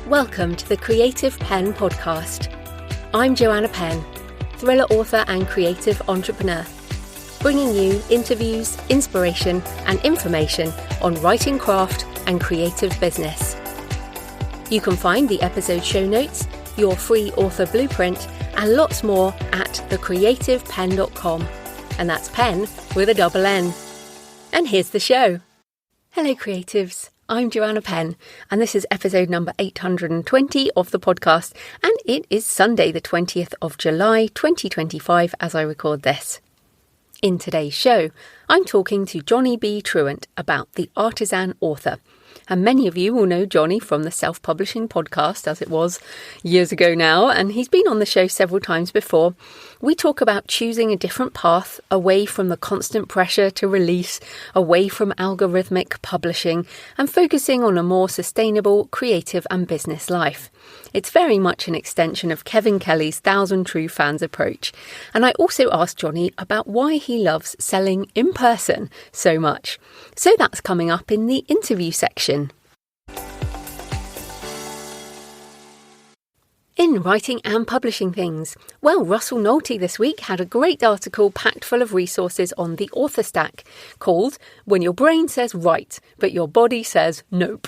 Welcome to the Creative Penn podcast. I'm Joanna Penn, thriller author and creative entrepreneur, bringing you interviews, inspiration and information on writing craft and creative business. You can find the episode show notes, your free author blueprint and lots more at thecreativepenn.com, and that's Penn with a double N. And here's the show. Hello creatives. I'm Joanna Penn, and this is episode number 820 of the podcast, and it is Sunday the 20th of July 2025 as I record this. In today's show, I'm talking to Johnny B. Truant about the Artisan author, and many of you will know Johnny from the self-publishing podcast, as it was years ago now, and he's been on the show several times before. We talk about choosing a different path away from the constant pressure to release, away from algorithmic publishing, and focusing on a more sustainable, creative and business life. It's very much an extension of Kevin Kelly's 1,000 True Fans approach. And I also asked Johnny about why he loves selling in person so much. So that's coming up in the interview section. In writing and publishing things, well, Russell Nohelty this week had a great article packed full of resources on the author stack called When Your Brain Says Write, but Your Body Says Nope.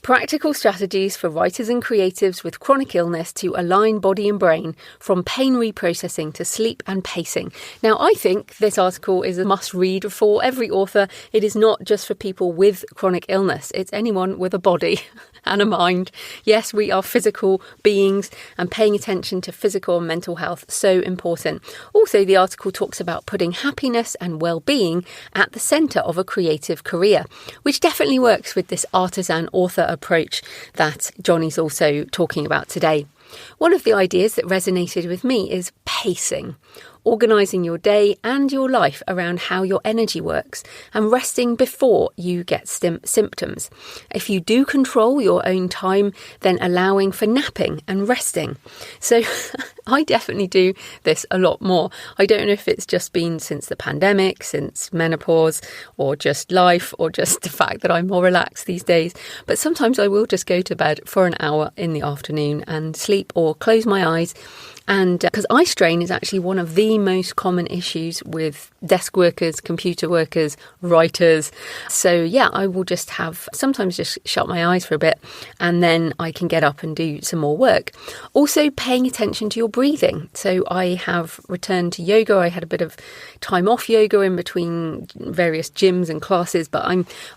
Practical strategies for writers and creatives with chronic illness to align body and brain, from pain reprocessing to sleep and pacing. Now, I think this article is a must-read for every author. It is not just for people with chronic illness. It's anyone with a body and a mind. Yes, we are physical beings, and paying attention to physical and mental health, so important. Also, the article talks about putting happiness and well-being at the centre of a creative career, which definitely works with this artisan author approach that Johnny's also talking about today. One of the ideas that resonated with me is pacing. Organising your day and your life around how your energy works and resting before you get symptoms. If you do control your own time, then allowing for napping and resting. So I definitely do this a lot more. I don't know if it's just been since the pandemic, since menopause, or just life, or just the fact that I'm more relaxed these days. But sometimes I will just go to bed for an hour in the afternoon and sleep or close my eyes. And because eye strain is actually one of the most common issues with desk workers, computer workers, writers. So yeah, I will sometimes just shut my eyes for a bit and then I can get up and do some more work. Also paying attention to your breathing. So I have returned to yoga. I had a bit of time off yoga in between various gyms and classes, but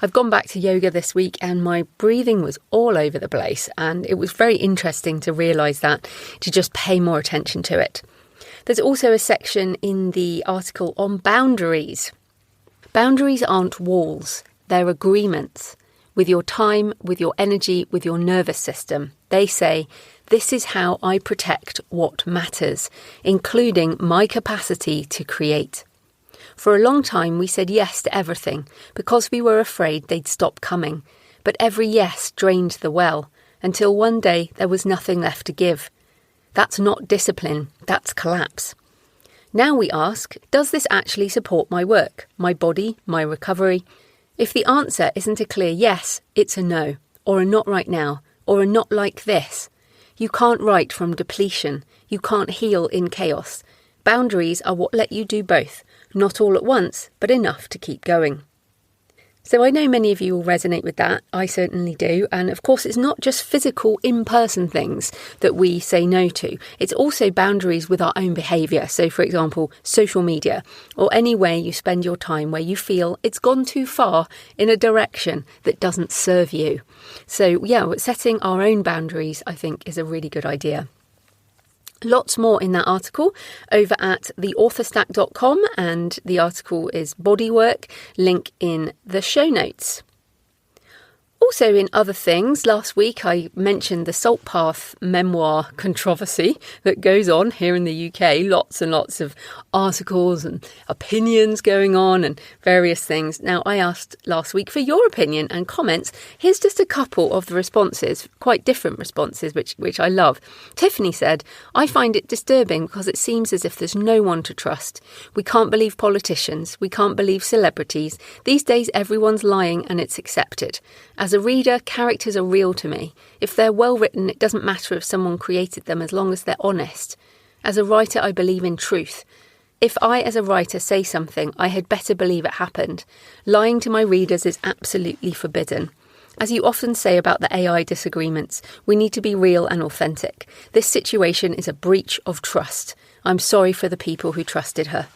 I've gone back to yoga this week and my breathing was all over the place. And it was very interesting to realise that, to just pay more attention to it. There's also a section in the article on boundaries. Boundaries aren't walls, they're agreements with your time, with your energy, with your nervous system. They say, this is how I protect what matters, including my capacity to create. For a long time, we said yes to everything because we were afraid they'd stop coming. But every yes drained the well until one day there was nothing left to give. That's not discipline, that's collapse. Now we ask, does this actually support my work, my body, my recovery? If the answer isn't a clear yes, it's a no, or a not right now, or a not like this. You can't write from depletion. You can't heal in chaos. Boundaries are what let you do both, not all at once, but enough to keep going. So I know many of you will resonate with that. I certainly do. And of course, it's not just physical in-person things that we say no to. It's also boundaries with our own behaviour. So for example, social media, or any way you spend your time where you feel it's gone too far in a direction that doesn't serve you. So yeah, setting our own boundaries, I think, is a really good idea. Lots more in that article over at theauthorstack.com, and the article is Bodywork, link in the show notes. Also in other things, last week I mentioned the Salt Path memoir controversy that goes on here in the UK. Lots and lots of articles and opinions going on and various things. Now, I asked last week for your opinion and comments. Here's just a couple of the responses, quite different responses, which I love. Tiffany said, I find it disturbing because it seems as if there's no one to trust. We can't believe politicians. We can't believe celebrities. These days, everyone's lying and it's accepted. As As a reader, characters are real to me. If they're well written, it doesn't matter if someone created them as long as they're honest. As a writer, I believe in truth. If I, as a writer, say something, I had better believe it happened. Lying to my readers is absolutely forbidden. As you often say about the AI disagreements, we need to be real and authentic. This situation is a breach of trust. I'm sorry for the people who trusted her.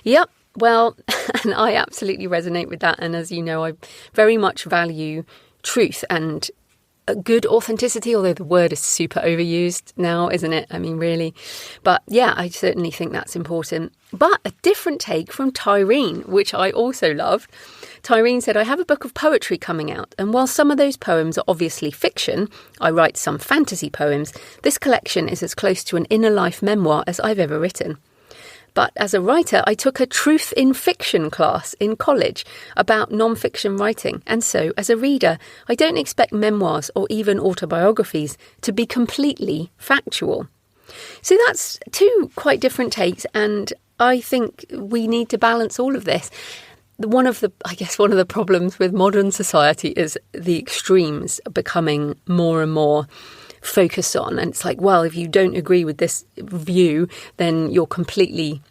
Yep, well, and I absolutely resonate with that. And as you know, I very much value truth and a good authenticity, although the word is super overused now, isn't it? I mean, really. But yeah, I certainly think that's important. But a different take from Tyrene, which I also loved. Tyrene said, I have a book of poetry coming out, and while some of those poems are obviously fiction, I write some fantasy poems, this collection is as close to an inner life memoir as I've ever written. But as a writer, I took a truth in fiction class in college about non-fiction writing. And so, as a reader, I don't expect memoirs or even autobiographies to be completely factual. So that's two quite different takes. And I think we need to balance all of this. One of the problems with modern society is the extremes becoming more and more focus on. And it's like, well, if you don't agree with this view, then you're completely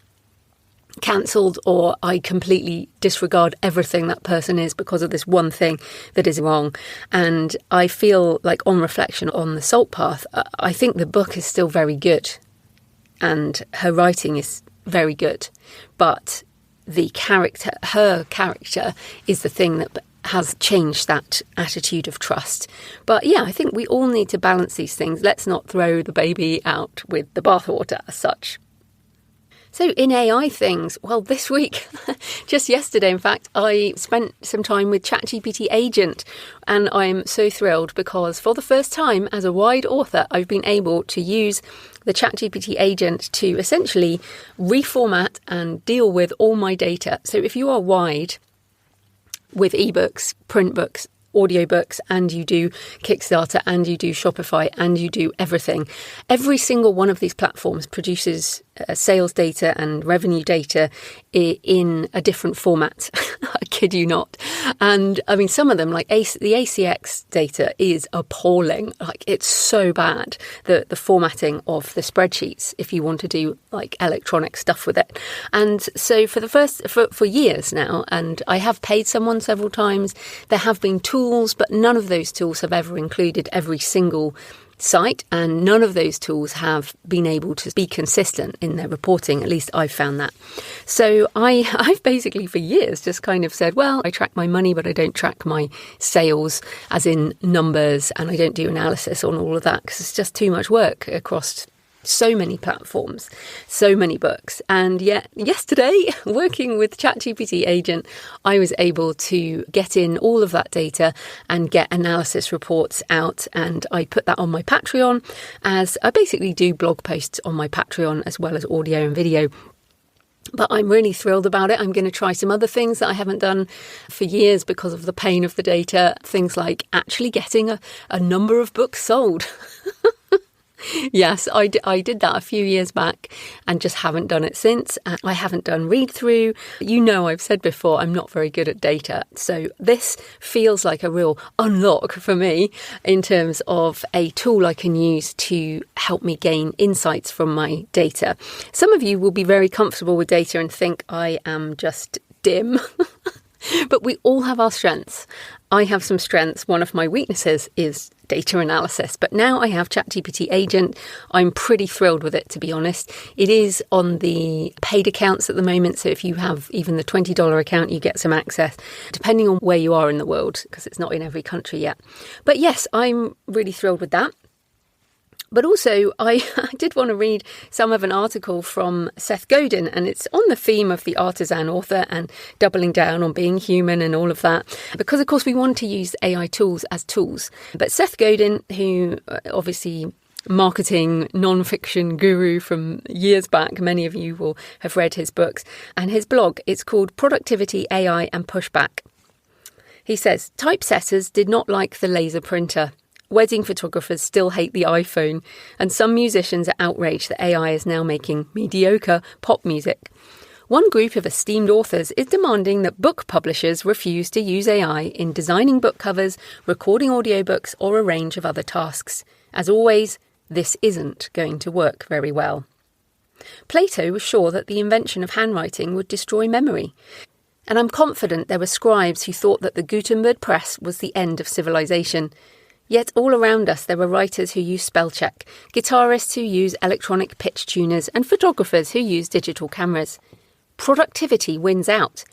cancelled, or I completely disregard everything that person is because of this one thing that is wrong. And I feel like, on reflection on the Salt Path, I think the book is still very good and her writing is very good. But her character is the thing that has changed that attitude of trust. But yeah, I think we all need to balance these things. Let's not throw the baby out with the bathwater as such. So in AI things, well, this week, just yesterday, in fact, I spent some time with ChatGPT Agent, and I'm so thrilled because for the first time as a wide author, I've been able to use the ChatGPT Agent to essentially reformat and deal with all my data. So if you are wide with ebooks, print books, audiobooks, and you do Kickstarter, and you do Shopify, and you do everything, every single one of these platforms produces sales data and revenue data in a different format. I kid you not. And I mean, some of them, like the ACX data is appalling. Like, it's so bad, the formatting of the spreadsheets, if you want to do like electronic stuff with it. And so for years now, and I have paid someone several times, there have been tools, but none of those tools have ever included every single site, and none of those tools have been able to be consistent in their reporting. At least I've found that. So I've basically for years just kind of said, well, I track my money, but I don't track my sales as in numbers, and I don't do analysis on all of that because it's just too much work across so many platforms, so many books. And yet yesterday, working with ChatGPT Agent, I was able to get in all of that data and get analysis reports out. And I put that on my Patreon, as I basically do blog posts on my Patreon as well as audio and video. But I'm really thrilled about it. I'm going to try some other things that I haven't done for years because of the pain of the data. Things like actually getting a number of books sold. Yes, I did that a few years back and just haven't done it since. I haven't done read through. You know, I've said before, I'm not very good at data. So this feels like a real unlock for me in terms of a tool I can use to help me gain insights from my data. Some of you will be very comfortable with data and think I am just dim. But we all have our strengths. I have some strengths. One of my weaknesses is data analysis. But now I have ChatGPT Agent. I'm pretty thrilled with it, to be honest. It is on the paid accounts at the moment. So if you have even the $20 account, you get some access, depending on where you are in the world, because it's not in every country yet. But yes, I'm really thrilled with that. But also, I did want to read some of an article from Seth Godin, and it's on the theme of the Artisan author and doubling down on being human and all of that. Because, of course, we want to use AI tools as tools. But Seth Godin, who obviously marketing non-fiction guru from years back, many of you will have read his books, and his blog, it's called Productivity, AI and Pushback. He says, typesetters did not like the laser printer. Wedding photographers still hate the iPhone, and some musicians are outraged that AI is now making mediocre pop music. One group of esteemed authors is demanding that book publishers refuse to use AI in designing book covers, recording audiobooks, or a range of other tasks. As always, this isn't going to work very well. Plato was sure that the invention of handwriting would destroy memory. And I'm confident there were scribes who thought that the Gutenberg press was the end of civilization. Yet all around us there were writers who use spell check, guitarists who use electronic pitch tuners, and photographers who use digital cameras. Productivity wins out.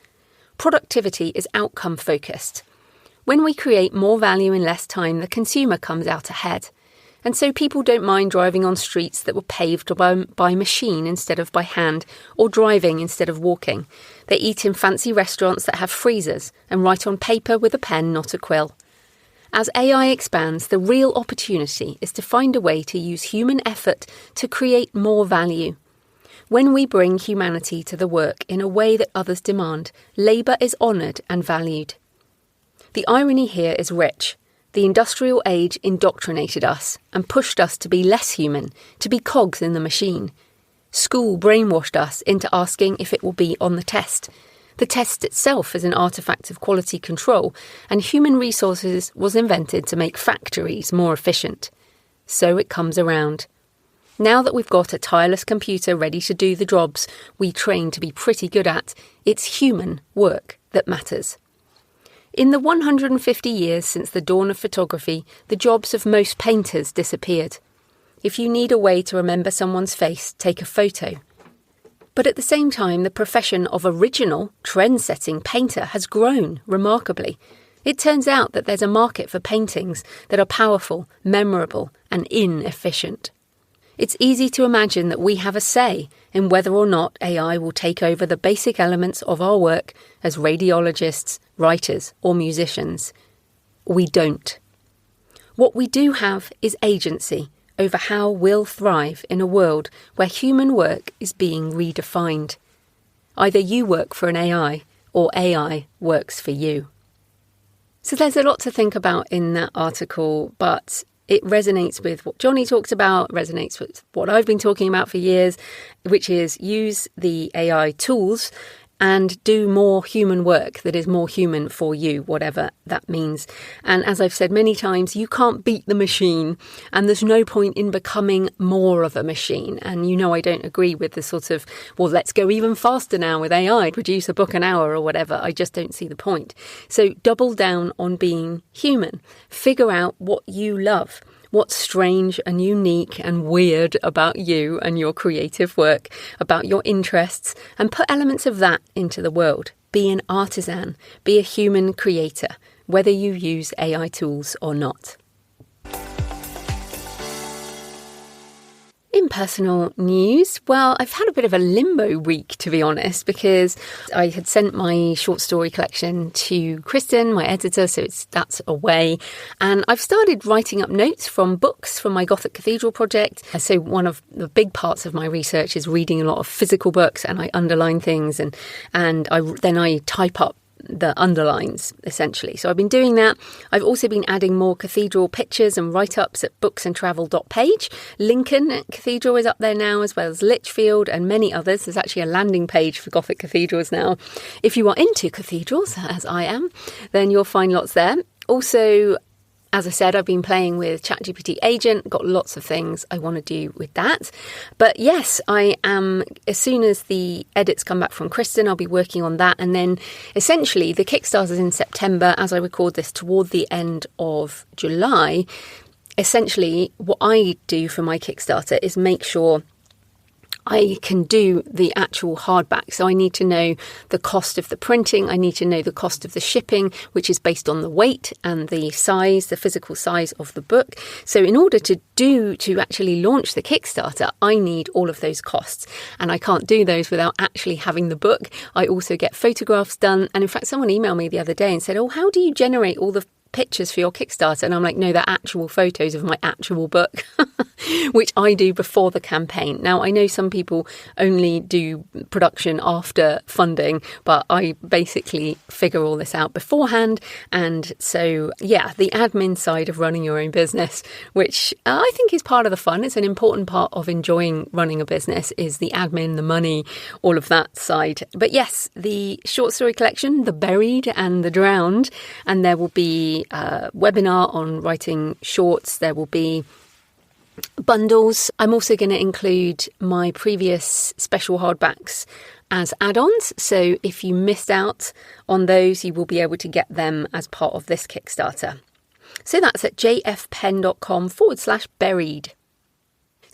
Productivity is outcome focused. When we create more value in less time, the consumer comes out ahead. And so people don't mind driving on streets that were paved by machine instead of by hand, or driving instead of walking. They eat in fancy restaurants that have freezers and write on paper with a pen, not a quill. As AI expands, the real opportunity is to find a way to use human effort to create more value. When we bring humanity to the work in a way that others demand, labour is honoured and valued. The irony here is rich. The industrial age indoctrinated us and pushed us to be less human, to be cogs in the machine. School brainwashed us into asking if it will be on the test. The test itself is an artefact of quality control, and human resources was invented to make factories more efficient. So it comes around. Now that we've got a tireless computer ready to do the jobs we train to be pretty good at, it's human work that matters. In the 150 years since the dawn of photography, the jobs of most painters disappeared. If you need a way to remember someone's face, take a photo. But at the same time, the profession of original, trend-setting painter has grown remarkably. It turns out that there's a market for paintings that are powerful, memorable, and inefficient. It's easy to imagine that we have a say in whether or not AI will take over the basic elements of our work as radiologists, writers, or musicians. We don't. What we do have is agency over how we'll thrive in a world where human work is being redefined. Either you work for an AI or AI works for you. So there's a lot to think about in that article, but it resonates with what Johnny talked about, resonates with what I've been talking about for years, which is use the AI tools and do more human work that is more human for you, whatever that means. And as I've said many times, you can't beat the machine, and there's no point in becoming more of a machine. And you know I don't agree with the sort of, well, let's go even faster now with AI, produce a book an hour or whatever. I just don't see the point. So double down on being human. Figure out what you love. What's strange and unique and weird about you and your creative work, about your interests, and put elements of that into the world. Be an artisan, be a human creator, whether you use AI tools or not. In personal news, well, I've had a bit of a limbo week, to be honest, because I had sent my short story collection to Kristen, my editor, so that's away. And I've started writing up notes from books from my Gothic Cathedral project. So one of the big parts of my research is reading a lot of physical books, and I underline things and then I type up the underlines, essentially. So I've been doing that. I've also been adding more cathedral pictures and write-ups at booksandtravel.page. Lincoln Cathedral is up there now, as well as Lichfield and many others. There's actually a landing page for Gothic cathedrals now. If you are into cathedrals, as I am, then you'll find lots there. Also, as I said, I've been playing with ChatGPT Agent, got lots of things I want to do with that. But yes, I am, as soon as the edits come back from Kristen, I'll be working on that. And then essentially the Kickstarter is in September, as I record this toward the end of July. Essentially, what I do for my Kickstarter is make sure I can do the actual hardback. So I need to know the cost of the printing. I need to know the cost of the shipping, which is based on the weight and the size, the physical size of the book. So in order to actually launch the Kickstarter, I need all of those costs. And I can't do those without actually having the book. I also get photographs done. And in fact, someone emailed me the other day and said, oh, how do you generate all the pictures for your Kickstarter? And I'm like, no, they're actual photos of my actual book, which I do before the campaign. Now, I know some people only do production after funding, but I basically figure all this out beforehand. And so, yeah, the admin side of running your own business, which I think is part of the fun. It's an important part of enjoying running a business, is the admin, the money, all of that side. But yes, the short story collection, The Buried and The Drowned, and there will be a webinar on writing shorts. There will be bundles. I'm also going to include my previous special hardbacks as add-ons. So if you missed out on those, you will be able to get them as part of this Kickstarter. So that's at jfpenn.com/buried.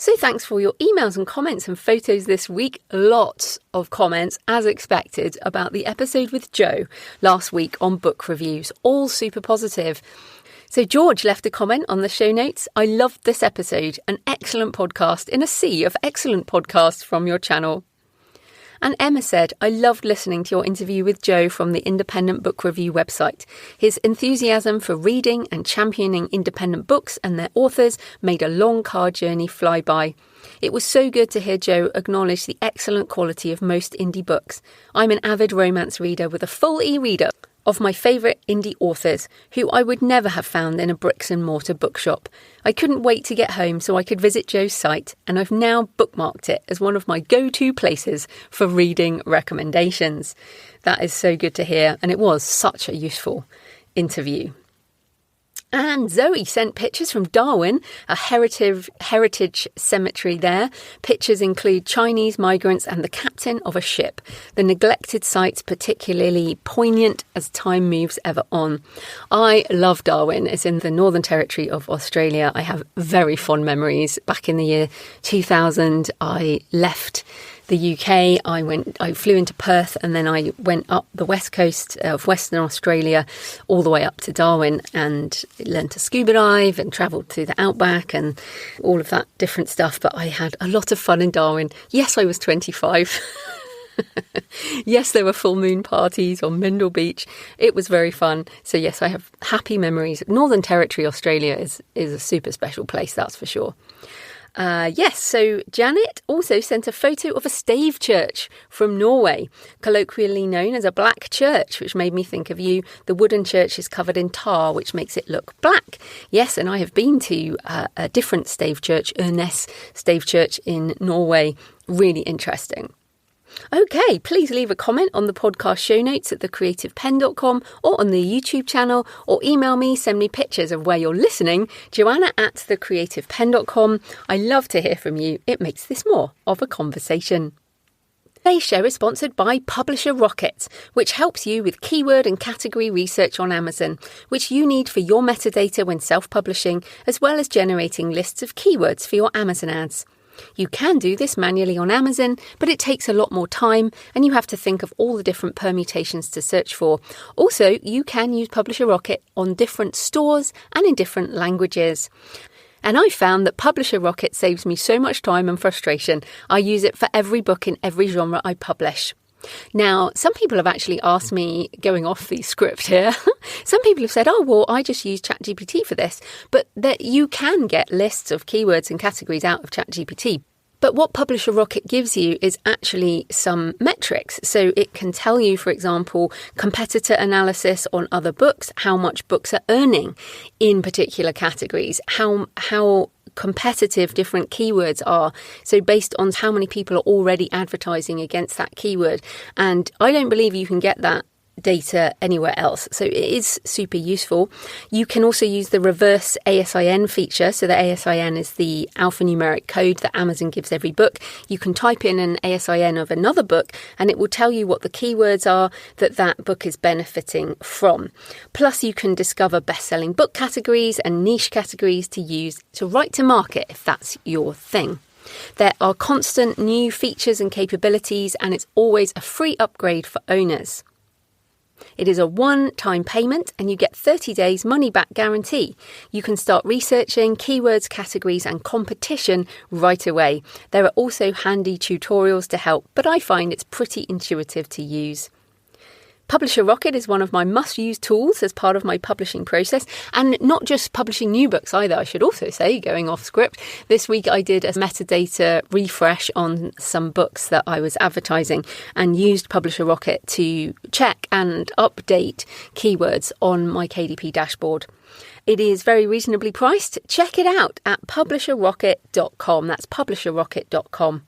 So thanks for your emails and comments and photos this week. Lots of comments, as expected, about the episode with Joe last week on book reviews. All super positive. So George left a comment on the show notes. I loved this episode. An excellent podcast in a sea of excellent podcasts from your channel. And Emma said, I loved listening to your interview with Joe from the Independent Book Review website. His enthusiasm for reading and championing independent books and their authors made a long car journey fly by. It was so good to hear Joe acknowledge the excellent quality of most indie books. I'm an avid romance reader with a full e-reader of my favourite indie authors, who I would never have found in a bricks and mortar bookshop. I couldn't wait to get home so I could visit Joe's site, and I've now bookmarked it as one of my go-to places for reading recommendations. That is so good to hear, and it was such a useful interview. And Zoe sent pictures from Darwin, a heritage cemetery there. Pictures include Chinese migrants and the captain of a ship. The neglected site's particularly poignant as time moves ever on. I love Darwin. It's in the Northern Territory of Australia. I have very fond memories. Back in the year 2000, I left the UK. I flew into Perth, and then I went up the west coast of Western Australia all the way up to Darwin and learned to scuba dive and travelled through the outback and all of that different stuff. But I had a lot of fun in Darwin. Yes, I was 25. Yes, there were full moon parties on Mendel Beach. It was very fun. So yes, I have happy memories. Northern Territory, Australia is a super special place, that's for sure. Yes, so Janet also sent a photo of a stave church from Norway, colloquially known as a black church, which made me think of you. The wooden church is covered in tar, which makes it look black. Yes, and I have been to a different stave church, Ørnes Stave Church in Norway. Really interesting. Okay, please leave a comment on the podcast show notes at thecreativepenn.com or on the YouTube channel, or email me, send me pictures of where you're listening, joanna@thecreativepenn.com. I love to hear from you. It makes this more of a conversation. Today's show is sponsored by Publisher Rocket, which helps you with keyword and category research on Amazon, which you need for your metadata when self-publishing, as well as generating lists of keywords for your Amazon ads. You can do this manually on Amazon, but it takes a lot more time and you have to think of all the different permutations to search for. Also, you can use Publisher Rocket on different stores and in different languages. And I found that Publisher Rocket saves me so much time and frustration. I use it for every book in every genre I publish. Now, some people have actually asked me, going off the script here, some people have said, oh, well, I just use ChatGPT for this. But that you can get lists of keywords and categories out of ChatGPT. But what Publisher Rocket gives you is actually some metrics. So it can tell you, for example, competitor analysis on other books, how much books are earning in particular categories, how competitive different keywords are. So based on how many people are already advertising against that keyword. And I don't believe you can get that data anywhere else. So it is super useful. You can also use the reverse ASIN feature. So the ASIN is the alphanumeric code that Amazon gives every book. You can type in an ASIN of another book and it will tell you what the keywords are that that book is benefiting from. Plus you can discover best-selling book categories and niche categories to use to write to market if that's your thing. There are constant new features and capabilities, and it's always a free upgrade for owners. It is a one-time payment and you get 30 days money-back guarantee. You can start researching keywords, categories and competition right away. There are also handy tutorials to help, but I find it's pretty intuitive to use. Publisher Rocket is one of my must-use tools as part of my publishing process, and not just publishing new books either, I should also say, going off script. This week I did a metadata refresh on some books that I was advertising and used Publisher Rocket to check and update keywords on my KDP dashboard. It is very reasonably priced. Check it out at publisherrocket.com. That's publisherrocket.com.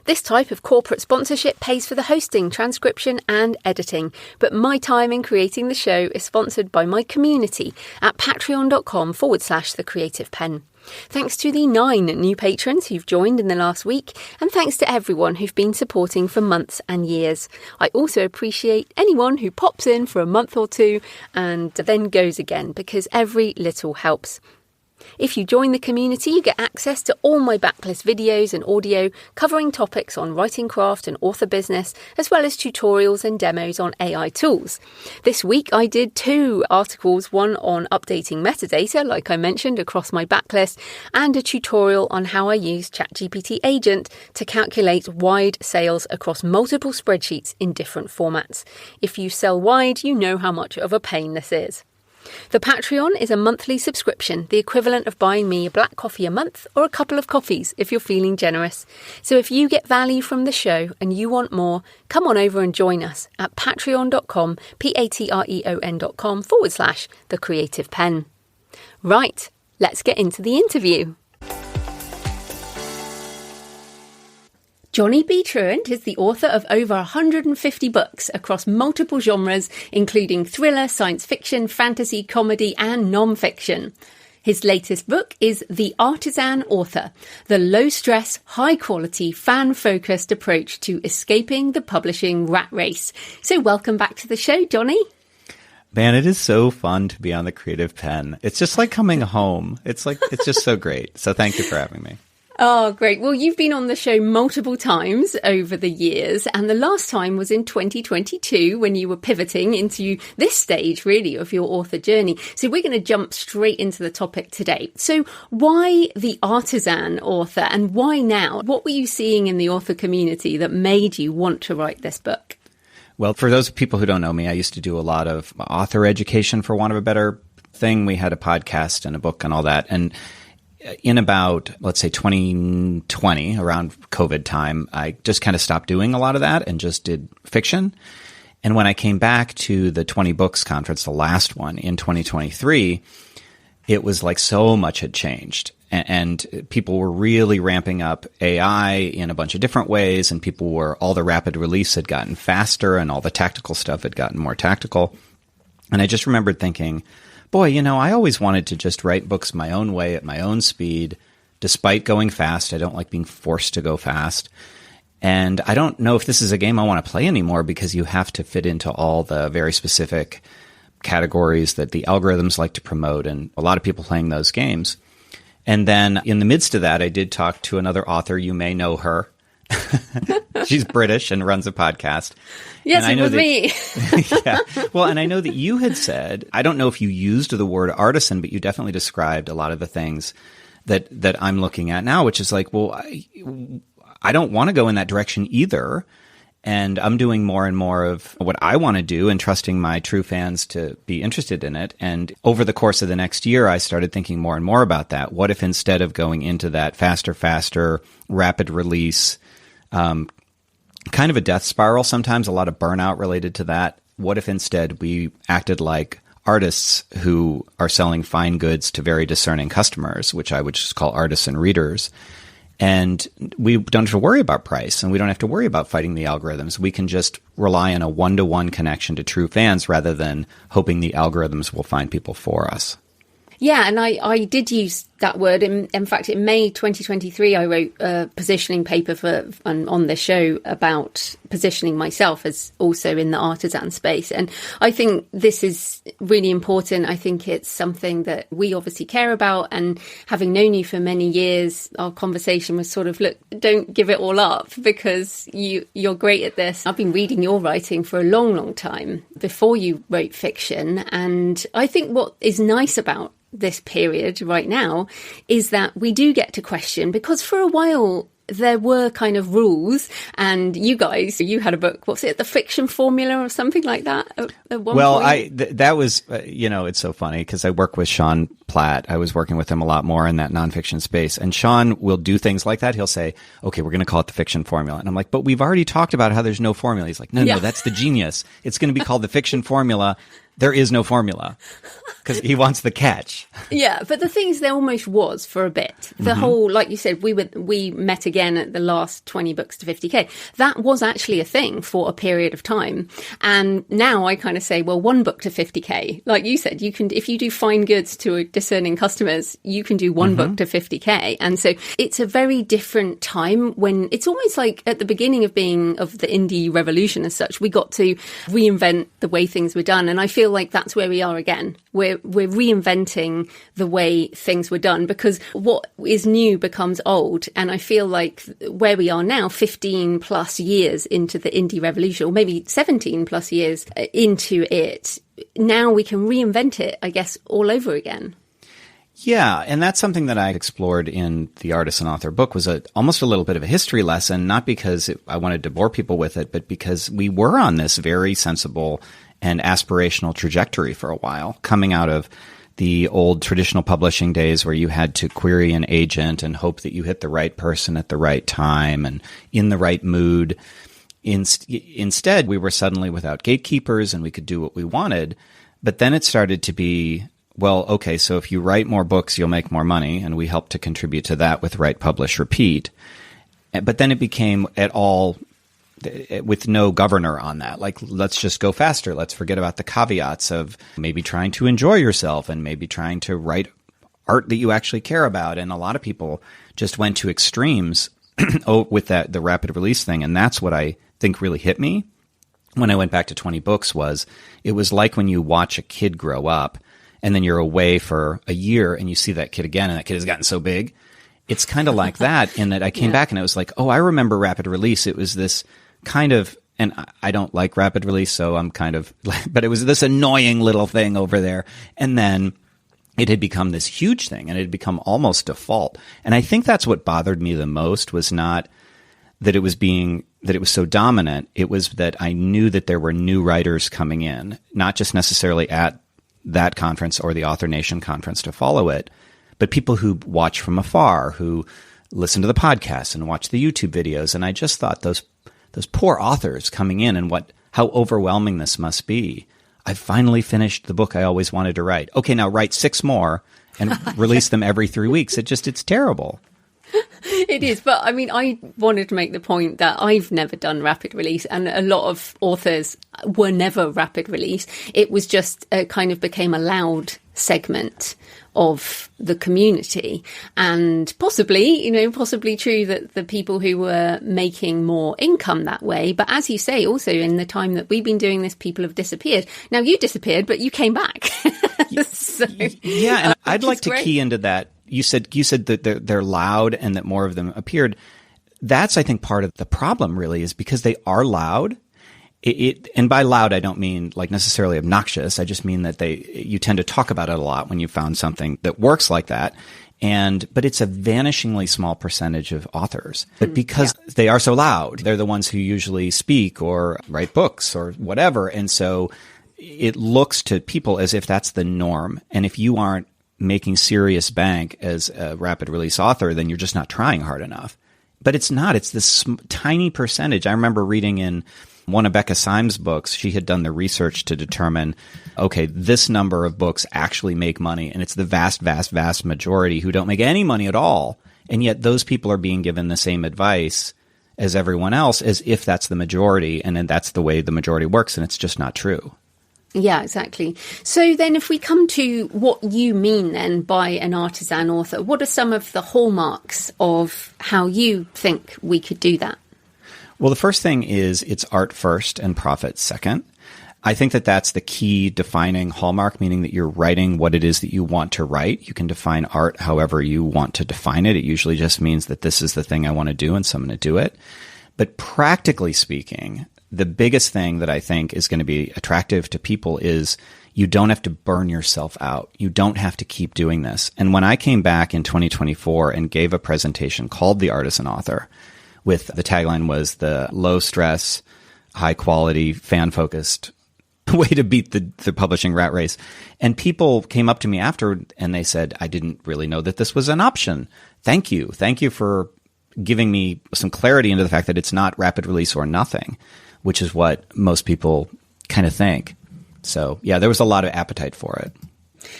This type of corporate sponsorship pays for the hosting, transcription and editing, but my time in creating the show is sponsored by my community at patreon.com/thecreativepenn. Thanks to the 9 new patrons who've joined in the last week, and thanks to everyone who've been supporting for months and years. I also appreciate anyone who pops in for a month or two and then goes again, because every little helps. If you join the community, you get access to all my backlist videos and audio covering topics on writing craft and author business, as well as tutorials and demos on AI tools. This week I did 2 articles, one on updating metadata, like I mentioned, across my backlist, and a tutorial on how I use ChatGPT Agent to calculate wide sales across multiple spreadsheets in different formats. If you sell wide, you know how much of a pain this is. The Patreon is a monthly subscription, the equivalent of buying me a black coffee a month or a couple of coffees if you're feeling generous. So if you get value from the show and you want more, come on over and join us at patreon.com, patreon.com/thecreativepenn. Right, let's get into the interview. Johnny B. Truant is the author of over 150 books across multiple genres, including thriller, science fiction, fantasy, comedy, and non-fiction. His latest book is The Artisan Author, the low-stress, high-quality, fan-focused approach to escaping the publishing rat race. So welcome back to the show, Johnny. Man, it is so fun to be on the Creative Penn. It's just like coming home. It's just so great. So thank you for having me. Oh, great. Well, you've been on the show multiple times over the years, and the last time was in 2022 when you were pivoting into this stage, really, of your author journey. So we're going to jump straight into the topic today. So why the artisan author, and why now? What were you seeing in the author community that made you want to write this book? Well, for those people who don't know me, I used to do a lot of author education, for want of a better thing. We had a podcast and a book and all that. And in about, let's say, 2020, around COVID time, I just kind of stopped doing a lot of that and just did fiction. And when I came back to the 20 Books conference, the last one in 2023, it was like so much had changed. And people were really ramping up AI in a bunch of different ways. And all the rapid release had gotten faster and all the tactical stuff had gotten more tactical. And I just remembered thinking, boy, I always wanted to just write books my own way at my own speed, despite going fast. I don't like being forced to go fast. And I don't know if this is a game I want to play anymore, because you have to fit into all the very specific categories that the algorithms like to promote, and a lot of people playing those games. And then in the midst of that, I did talk to another author. You may know her. She's British and runs a podcast. Yes, it was me. Yeah. Well, and I know that you had said, I don't know if you used the word artisan, but you definitely described a lot of the things that I'm looking at now, which is like, well, I don't want to go in that direction either. And I'm doing more and more of what I want to do and trusting my true fans to be interested in it. And over the course of the next year, I started thinking more and more about that. What if instead of going into that faster, rapid release, kind of a death spiral sometimes, a lot of burnout related to that. What if instead we acted like artists who are selling fine goods to very discerning customers, which I would just call artisan readers. And we don't have to worry about price, and we don't have to worry about fighting the algorithms. We can just rely on a one-to-one connection to true fans rather than hoping the algorithms will find people for us. Yeah, and I did use that word. In fact, in May 2023, I wrote a positioning paper on the show about positioning myself as also in the artisan space. And I think this is really important. I think it's something that we obviously care about. And having known you for many years, our conversation was sort of, look, don't give it all up, because you're great at this. I've been reading your writing for a long, long time before you wrote fiction. And I think what is nice about this period right now is that we do get to question, because for a while there were kind of rules, and you had a book, what's it, The Fiction Formula or something like that at one point? That was, it's so funny because I work with Sean Platt. I was working with him a lot more in that nonfiction space. And Sean will do things like that. He'll say, okay, we're going to call it The Fiction Formula. And I'm like, but we've already talked about how there's no formula. He's like, no, that's the genius. It's going to be called The Fiction Formula. There is no formula because he wants the catch. Yeah, but the thing is, there almost was for a bit. The whole, like you said, we met again at the last 20 books to 50K. That was actually a thing for a period of time. And now I kind of say, well, 1 book to 50K. Like you said, you can, if you do fine goods to discerning customers, you can do 1 book to 50K. And so it's a very different time when it's almost like at the beginning of the indie revolution as such, we got to reinvent the way things were done. And I feel like that's where we are again. We're reinventing the way things were done because what is new becomes old. And I feel like where we are now, 15 plus years into the indie revolution, or maybe 17 plus years into it, now we can reinvent it, I guess, all over again. Yeah, and that's something that I explored in the Artisan Author book, was almost a little bit of a history lesson, not because I wanted to bore people with it, but because we were on this very sensible and aspirational trajectory for a while, coming out of the old traditional publishing days where you had to query an agent and hope that you hit the right person at the right time and in the right mood. Instead, we were suddenly without gatekeepers and we could do what we wanted. But then it started to be, well, okay, so if you write more books, you'll make more money. And we helped to contribute to that with Write, Publish, Repeat. But then it became with no governor on that. Like, let's just go faster. Let's forget about the caveats of maybe trying to enjoy yourself and maybe trying to write art that you actually care about. And a lot of people just went to extremes with the rapid release thing. And that's what I think really hit me when I went back to 20 books it was like when you watch a kid grow up and then you're away for a year and you see that kid again and that kid has gotten so big. It's kind of like that in that I came back and I was like, oh, I remember rapid release. It was this kind of, and I don't like rapid release, so I'm kind of, but it was this annoying little thing over there. And then it had become this huge thing and it had become almost default. And I think that's what bothered me the most, was not that it was so dominant. It was that I knew that there were new writers coming in, not just necessarily at that conference or the Author Nation conference to follow it, but people who watch from afar, who listen to the podcast and watch the YouTube videos. And I just thought those poor authors coming in and how overwhelming this must be. I finally finished the book I always wanted to write. Okay, now write 6 more and release them every 3 weeks. It's terrible. It is. But I mean, I wanted to make the point that I've never done rapid release and a lot of authors were never rapid release. It was just kind of became a loud segment of the community, and possibly true that the people who were making more income that way. But as you say, also in the time that we've been doing this, people have disappeared. Now you disappeared, but you came back. And I'd like to key into that. You said that they're loud and that more of them appeared. That's, I think, part of the problem really, is because they are loud. And by loud, I don't mean like necessarily obnoxious. I just mean that you tend to talk about it a lot when you found something that works like that. But it's a vanishingly small percentage of authors. But because they are so loud, they're the ones who usually speak or write books or whatever. And so it looks to people as if that's the norm. And if you aren't making serious bank as a rapid release author, then you're just not trying hard enough. But it's not. It's this tiny percentage. I remember reading in one of Becca Syme's books, she had done the research to determine, okay, this number of books actually make money, and it's the vast, vast, vast majority who don't make any money at all. And yet those people are being given the same advice as everyone else, as if that's the majority, and then that's the way the majority works, and it's just not true. Yeah, exactly. So then if we come to what you mean then by an artisan author, what are some of the hallmarks of how you think we could do that? Well, the first thing is it's art first and profit second. I think that that's the key defining hallmark, meaning that you're writing what it is that you want to write. You can define art however you want to define it. It usually just means that this is the thing I want to do and so I'm going to do it. But practically speaking, the biggest thing that I think is going to be attractive to people is You don't have to burn yourself out. You don't have to keep doing this. And when I came back in 2024 and gave a presentation called The Artisan Author, with the tagline was the low stress, high quality, fan focused way to beat the publishing rat race. And people came up to me after and they said, I didn't really know that this was an option. Thank you. Thank you for giving me some clarity into the fact that it's not rapid release or nothing, which is what most people kind of think. So, yeah, there was a lot of appetite for it.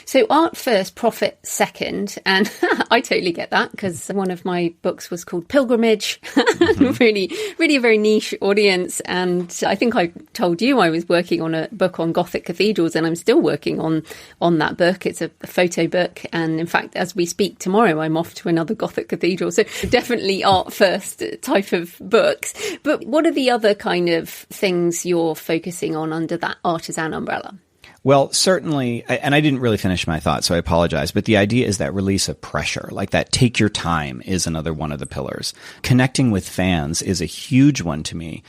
So art first, profit second. And I totally get that because one of my books was called Pilgrimage. really a very niche audience. And I think I told you I was working on a book on Gothic cathedrals and I'm still working on that book. It's a photo book. And in fact, as we speak tomorrow, I'm off to another Gothic cathedral. So definitely art first type of books. But what are the other kind of things you're focusing on under that Artisan umbrella? Well, certainly, and I didn't really finish my thought, so I apologize, but the idea is that release of pressure, like that take your time is another one of the pillars. Connecting with fans is a huge one to me.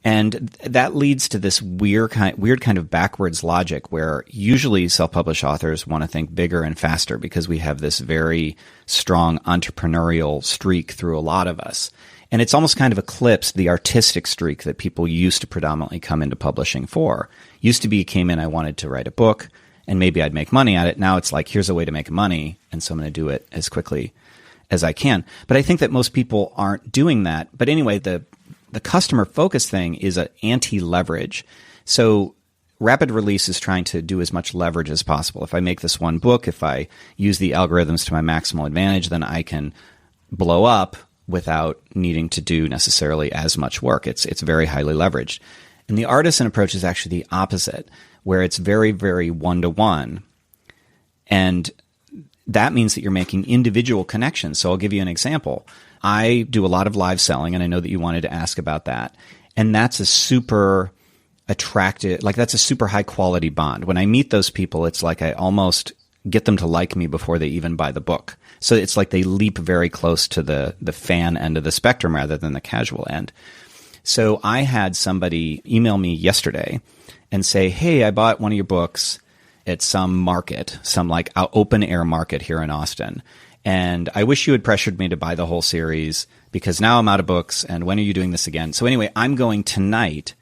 And that leads to this weird kind of backwards logic where usually self-published authors want to think bigger and faster because we have this very strong entrepreneurial streak through a lot of us. And it's almost kind of eclipsed the artistic streak that people used to predominantly come into publishing for. Used to be, came in, I wanted to write a book, and maybe I'd make money at it. Now it's like, here's a way to make money, and so I'm going to do it as quickly as I can. But I think that most people aren't doing that. But anyway, the customer focus thing is an anti-leverage. So rapid release is trying to do as much leverage as possible. If I make this one book, if I use the algorithms to my maximal advantage, then I can blow up without needing to do necessarily as much work. It's very highly leveraged. And the artisan approach is actually the opposite, where it's very, very one-to-one. And that means that you're making individual connections. So I'll give you an example. I do a lot of live selling, and I know that you wanted to ask about that. And that's a super attractive, like that's a super high quality bond. When I meet those people, it's like I almost get them to like me before they even buy the book. So it's like they leap very close to the fan end of the spectrum rather than the casual end. So I had somebody email me yesterday and say, hey, I bought one of your books at some market, some like open air market here in Austin. And I wish you had pressured me to buy the whole series because now I'm out of books. And when are you doing this again? So anyway, I'm going tonight.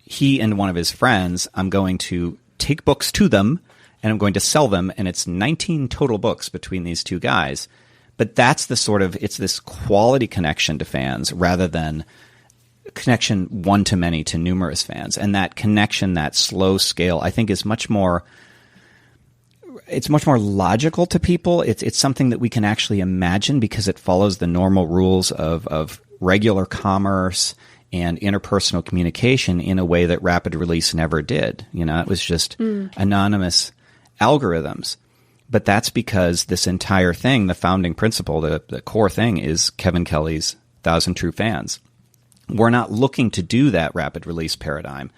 He and one of his friends, I'm going to take books to them and I'm going to sell them. And it's 19 total books between these two guys. But that's the sort of, it's this quality connection to fans rather than connection one to many to numerous fans. And that connection, that slow scale, I think is much more, it's much more logical to people. It's something that we can actually imagine because it follows the normal rules of regular commerce and interpersonal communication in a way that rapid release never did. You know, it was just anonymous algorithms. But that's because this entire thing, the founding principle, the core thing is Kevin Kelly's 1,000 True Fans. We're not looking to do that rapid release paradigm.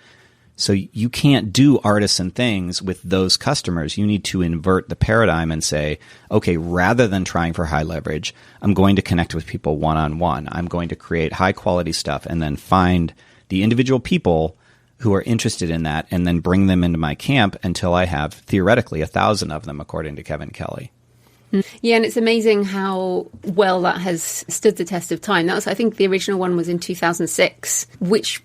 So you can't do artisan things with those customers. You need to invert the paradigm and say, okay, rather than trying for high leverage, I'm going to connect with people one-on-one. I'm going to create high quality stuff and then find the individual people who are interested in that and then bring them into my camp until I have theoretically 1,000 of them, according to Kevin Kelly. Yeah, and it's amazing how well that has stood the test of time. That was, I think, the original one was in 2006, which,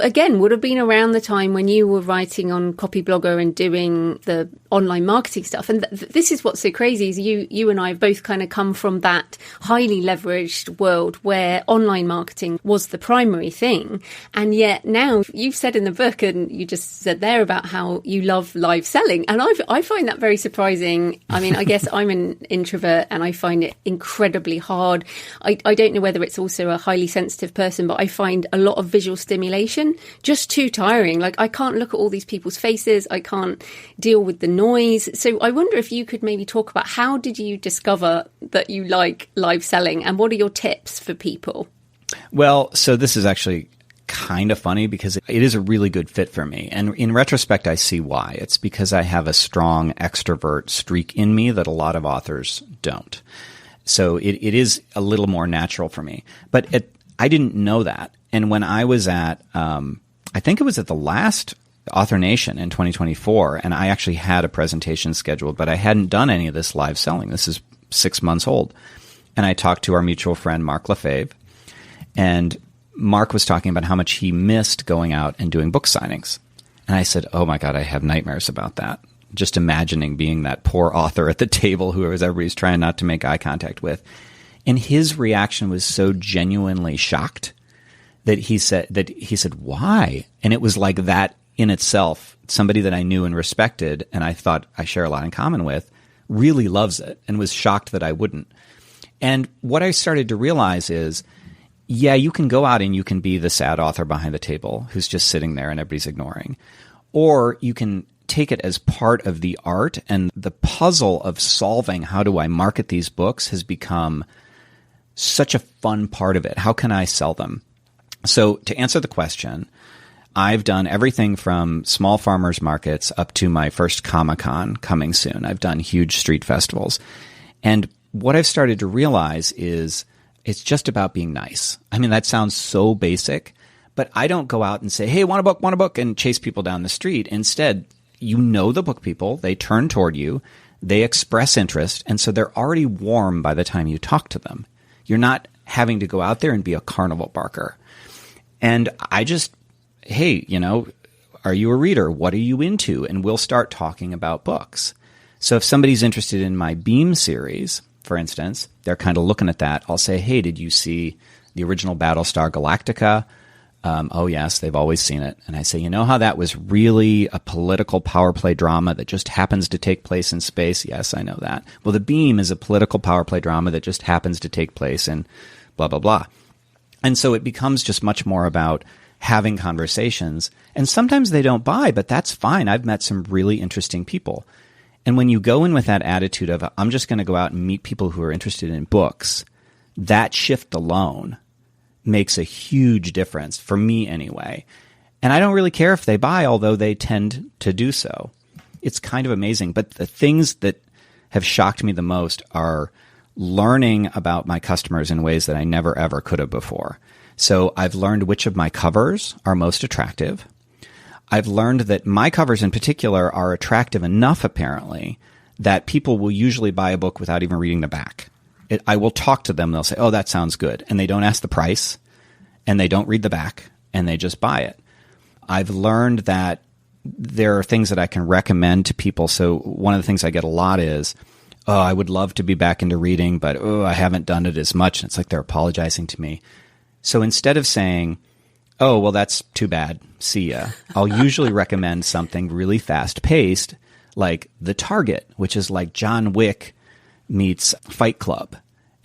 again, would have been around the time when you were writing on Copyblogger and doing the online marketing stuff. And this is what's so crazy is you and I have both kind of come from that highly leveraged world where online marketing was the primary thing. And yet now you've said in the book, and you just said there about how you love live selling. And I find that very surprising. I mean, I guess I'm an introvert and I find it incredibly hard. I don't know whether it's also a highly sensitive person, but I find a lot of visual stimulation just too tiring. Like I can't look at all these people's faces. I can't deal with the noise. So I wonder if you could maybe talk about how did you discover that you like live selling and what are your tips for people? Well, so this is actually kind of funny because it is a really good fit for me. And in retrospect, I see why. It's because I have a strong extrovert streak in me that a lot of authors don't. So it is a little more natural for me. But I didn't know that. And when I was at, I think it was at the last Author Nation in 2024, and I actually had a presentation scheduled, but I hadn't done any of this live selling. This is 6 months old. And I talked to our mutual friend, Mark Lefebvre, and Mark was talking about how much he missed going out and doing book signings. And I said, oh my God, I have nightmares about that. Just imagining being that poor author at the table who everybody's trying not to make eye contact with. And his reaction was so genuinely shocked that he said, why? And it was like that in itself, somebody that I knew and respected, and I thought I share a lot in common with, really loves it and was shocked that I wouldn't. And what I started to realize is, yeah, you can go out and you can be the sad author behind the table who's just sitting there and everybody's ignoring. Or you can take it as part of the art, and the puzzle of solving how do I market these books has become such a fun part of it. How can I sell them? So to answer the question, I've done everything from small farmers markets up to my first Comic-Con coming soon. I've done huge street festivals. And what I've started to realize is it's just about being nice. I mean, that sounds so basic, but I don't go out and say, hey, want a book, and chase people down the street. Instead, you know the book people, they turn toward you, they express interest, and so they're already warm by the time you talk to them. You're not having to go out there and be a carnival barker. And I just, hey, are you a reader? What are you into? And we'll start talking about books. So if somebody's interested in my Beam series, for instance, they're kind of looking at that. I'll say, hey, did you see the original Battlestar Galactica? Oh, yes, they've always seen it. And I say, you know how that was really a political power play drama that just happens to take place in space? Yes, I know that. Well, The Beam is a political power play drama that just happens to take place in blah, blah, blah. And so it becomes just much more about having conversations. And sometimes they don't buy, but that's fine. I've met some really interesting people. And when you go in with that attitude of, I'm just going to go out and meet people who are interested in books, that shift alone makes a huge difference, for me anyway. And I don't really care if they buy, although they tend to do so. It's kind of amazing. But the things that have shocked me the most are learning about my customers in ways that I never, ever could have before. So I've learned which of my covers are most attractive. I've learned that my covers in particular are attractive enough, apparently, that people will usually buy a book without even reading the back. I will talk to them. They'll say, oh, that sounds good. And they don't ask the price, and they don't read the back, and they just buy it. I've learned that there are things that I can recommend to people. So one of the things I get a lot is, oh, I would love to be back into reading, but I haven't done it as much. And it's like they're apologizing to me. So instead of saying, oh, well, that's too bad, see ya, I'll usually recommend something really fast-paced, like The Target, which is like John Wick meets Fight Club.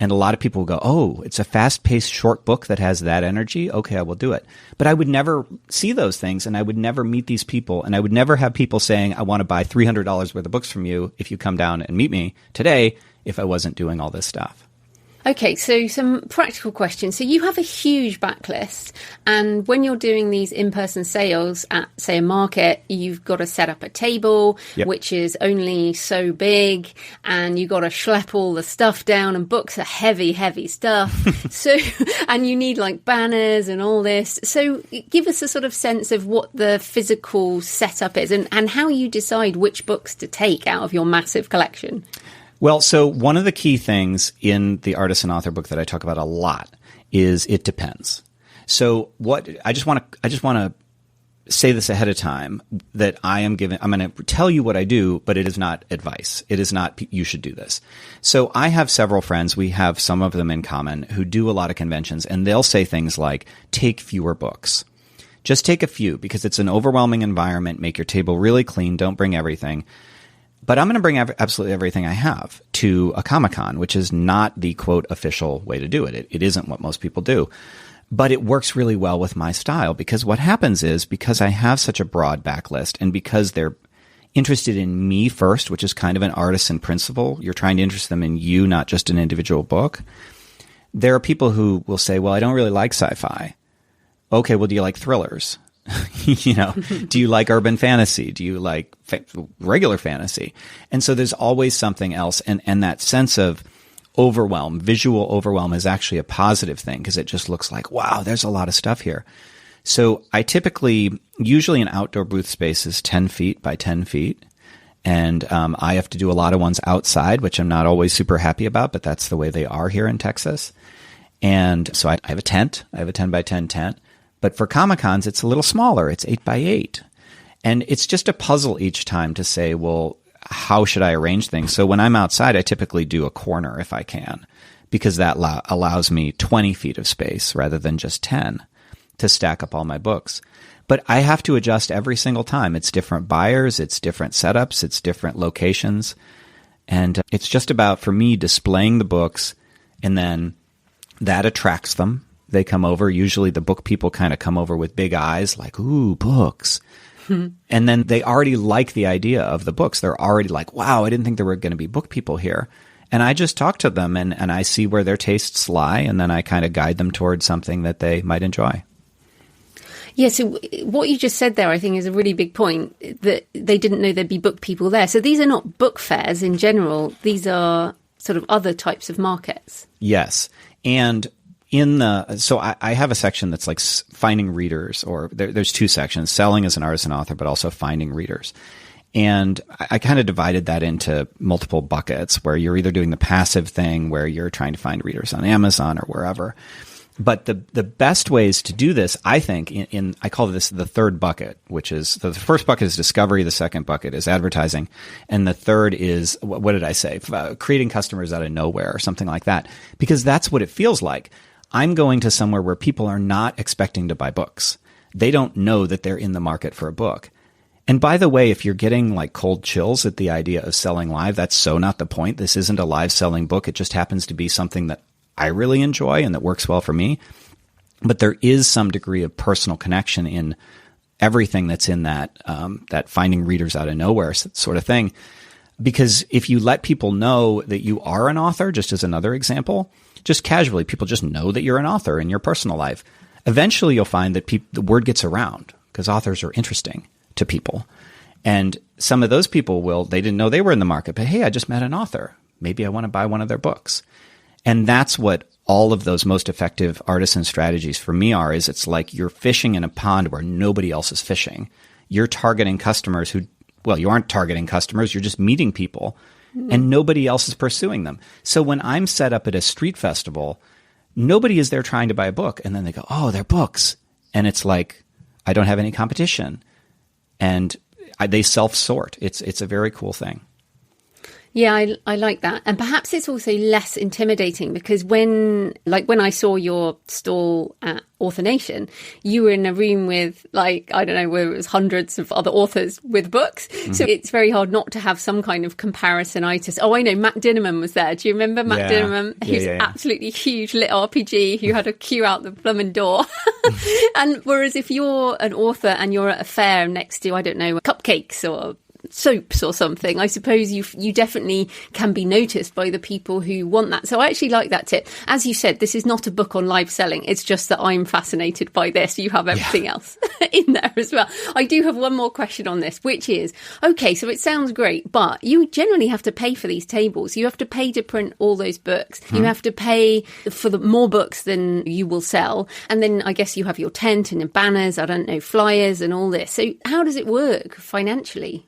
And a lot of people will go, oh, it's a fast-paced short book that has that energy? Okay, I will do it. But I would never see those things, and I would never meet these people, and I would never have people saying, I want to buy $300 worth of books from you if you come down and meet me today, if I wasn't doing all this stuff. Okay, so some practical questions. So you have a huge backlist, and when you're doing these in-person sales at, say, a market, you've got to set up a table, yep, which is only so big, and you've got to schlep all the stuff down, and books are heavy, heavy stuff. So, and you need like banners and all this. So give us a sort of sense of what the physical setup is and how you decide which books to take out of your massive collection. Well, so one of the key things in the Artisan author book that I talk about a lot is it depends. So what I just want to say this ahead of time, that I'm going to tell you what I do, but it is not advice. It is not, you should do this. So I have several friends, we have some of them in common, who do a lot of conventions, and they'll say things like, take fewer books. Just take a few, because it's an overwhelming environment. Make your table really clean. Don't bring everything. But I'm going to bring absolutely everything I have to a Comic-Con, which is not the, quote, official way to do it. It isn't what most people do. But it works really well with my style, because what happens is, because I have such a broad backlist, and because they're interested in me first, which is kind of an artisan principle, you're trying to interest them in you, not just an individual book. There are people who will say, well, I don't really like sci-fi. Okay, well, do you like thrillers? Do you like urban fantasy? Do you like regular fantasy? And so there's always something else. And that sense of overwhelm, visual overwhelm, is actually a positive thing, because it just looks like, wow, there's a lot of stuff here. So I usually an outdoor booth space is 10 feet by 10 feet. And I have to do a lot of ones outside, which I'm not always super happy about, but that's the way they are here in Texas. And so I have a tent. I have a 10 by 10 tent. But for Comic-Cons, it's a little smaller. It's 8 by 8. And it's just a puzzle each time to say, well, how should I arrange things? So when I'm outside, I typically do a corner if I can, because that allows me 20 feet of space rather than just 10 to stack up all my books. But I have to adjust every single time. It's different buyers, it's different setups, it's different locations. And it's just about, for me, displaying the books, and then that attracts them. They come over. Usually the book people kind of come over with big eyes like, ooh, books. And then they already like the idea of the books. They're already like, wow, I didn't think there were going to be book people here. And I just talk to them and I see where their tastes lie, and then I kind of guide them towards something that they might enjoy. Yeah, so what you just said there, I think, is a really big point, that they didn't know there'd be book people there. So these are not book fairs in general. These are sort of other types of markets. Yes. And so I have a section that's like finding readers, or there's two sections, selling as an artisan author, but also finding readers. And I kind of divided that into multiple buckets, where you're either doing the passive thing where you're trying to find readers on Amazon or wherever. But the best ways to do this, I think, I call this the third bucket, which is, the first bucket is discovery, the second bucket is advertising, and the third is, what did I say? Creating customers out of nowhere or something like that. Because that's what it feels like. I'm going to somewhere where people are not expecting to buy books. They don't know that they're in the market for a book. And by the way, if you're getting like cold chills at the idea of selling live, that's so not the point. This isn't a live selling book. It just happens to be something that I really enjoy and that works well for me. But there is some degree of personal connection in everything that's in that finding readers out of nowhere sort of thing. Because if you let people know that you are an author, just as another example, just casually, people just know that you're an author in your personal life. Eventually, you'll find that the word gets around, because authors are interesting to people. And some of those people they didn't know they were in the market, but hey, I just met an author. Maybe I want to buy one of their books. And that's what all of those most effective artisan strategies for me are, is it's like you're fishing in a pond where nobody else is fishing. You're targeting customers you aren't targeting customers, you're just meeting people, and nobody else is pursuing them. So when I'm set up at a street festival, nobody is there trying to buy a book, and then they go, oh, they're books. And it's like, I don't have any competition. And they self-sort. It's a very cool thing. Yeah, I like that. And perhaps it's also less intimidating, because when I saw your stall at Author Nation, you were in a room with where it was hundreds of other authors with books. Mm-hmm. So it's very hard not to have some kind of comparisonitis. Oh, I know, Matt Dinnerman was there. Do you remember Matt Dinnerman? He's absolutely huge lit RPG who had a queue out the blooming door. And whereas if you're an author and you're at a fair next to, I don't know, cupcakes or soaps or something, I suppose you definitely can be noticed by the people who want that. So I actually like that tip. As you said, this is not a book on live selling. It's just that I'm fascinated by this. You have everything else in there as well. I do have one more question on this, which is, okay, so it sounds great, but you generally have to pay for these tables. You have to pay to print all those books. You have to pay for more books than you will sell. And then I guess you have your tent and your banners, I don't know, flyers and all this. So how does it work financially?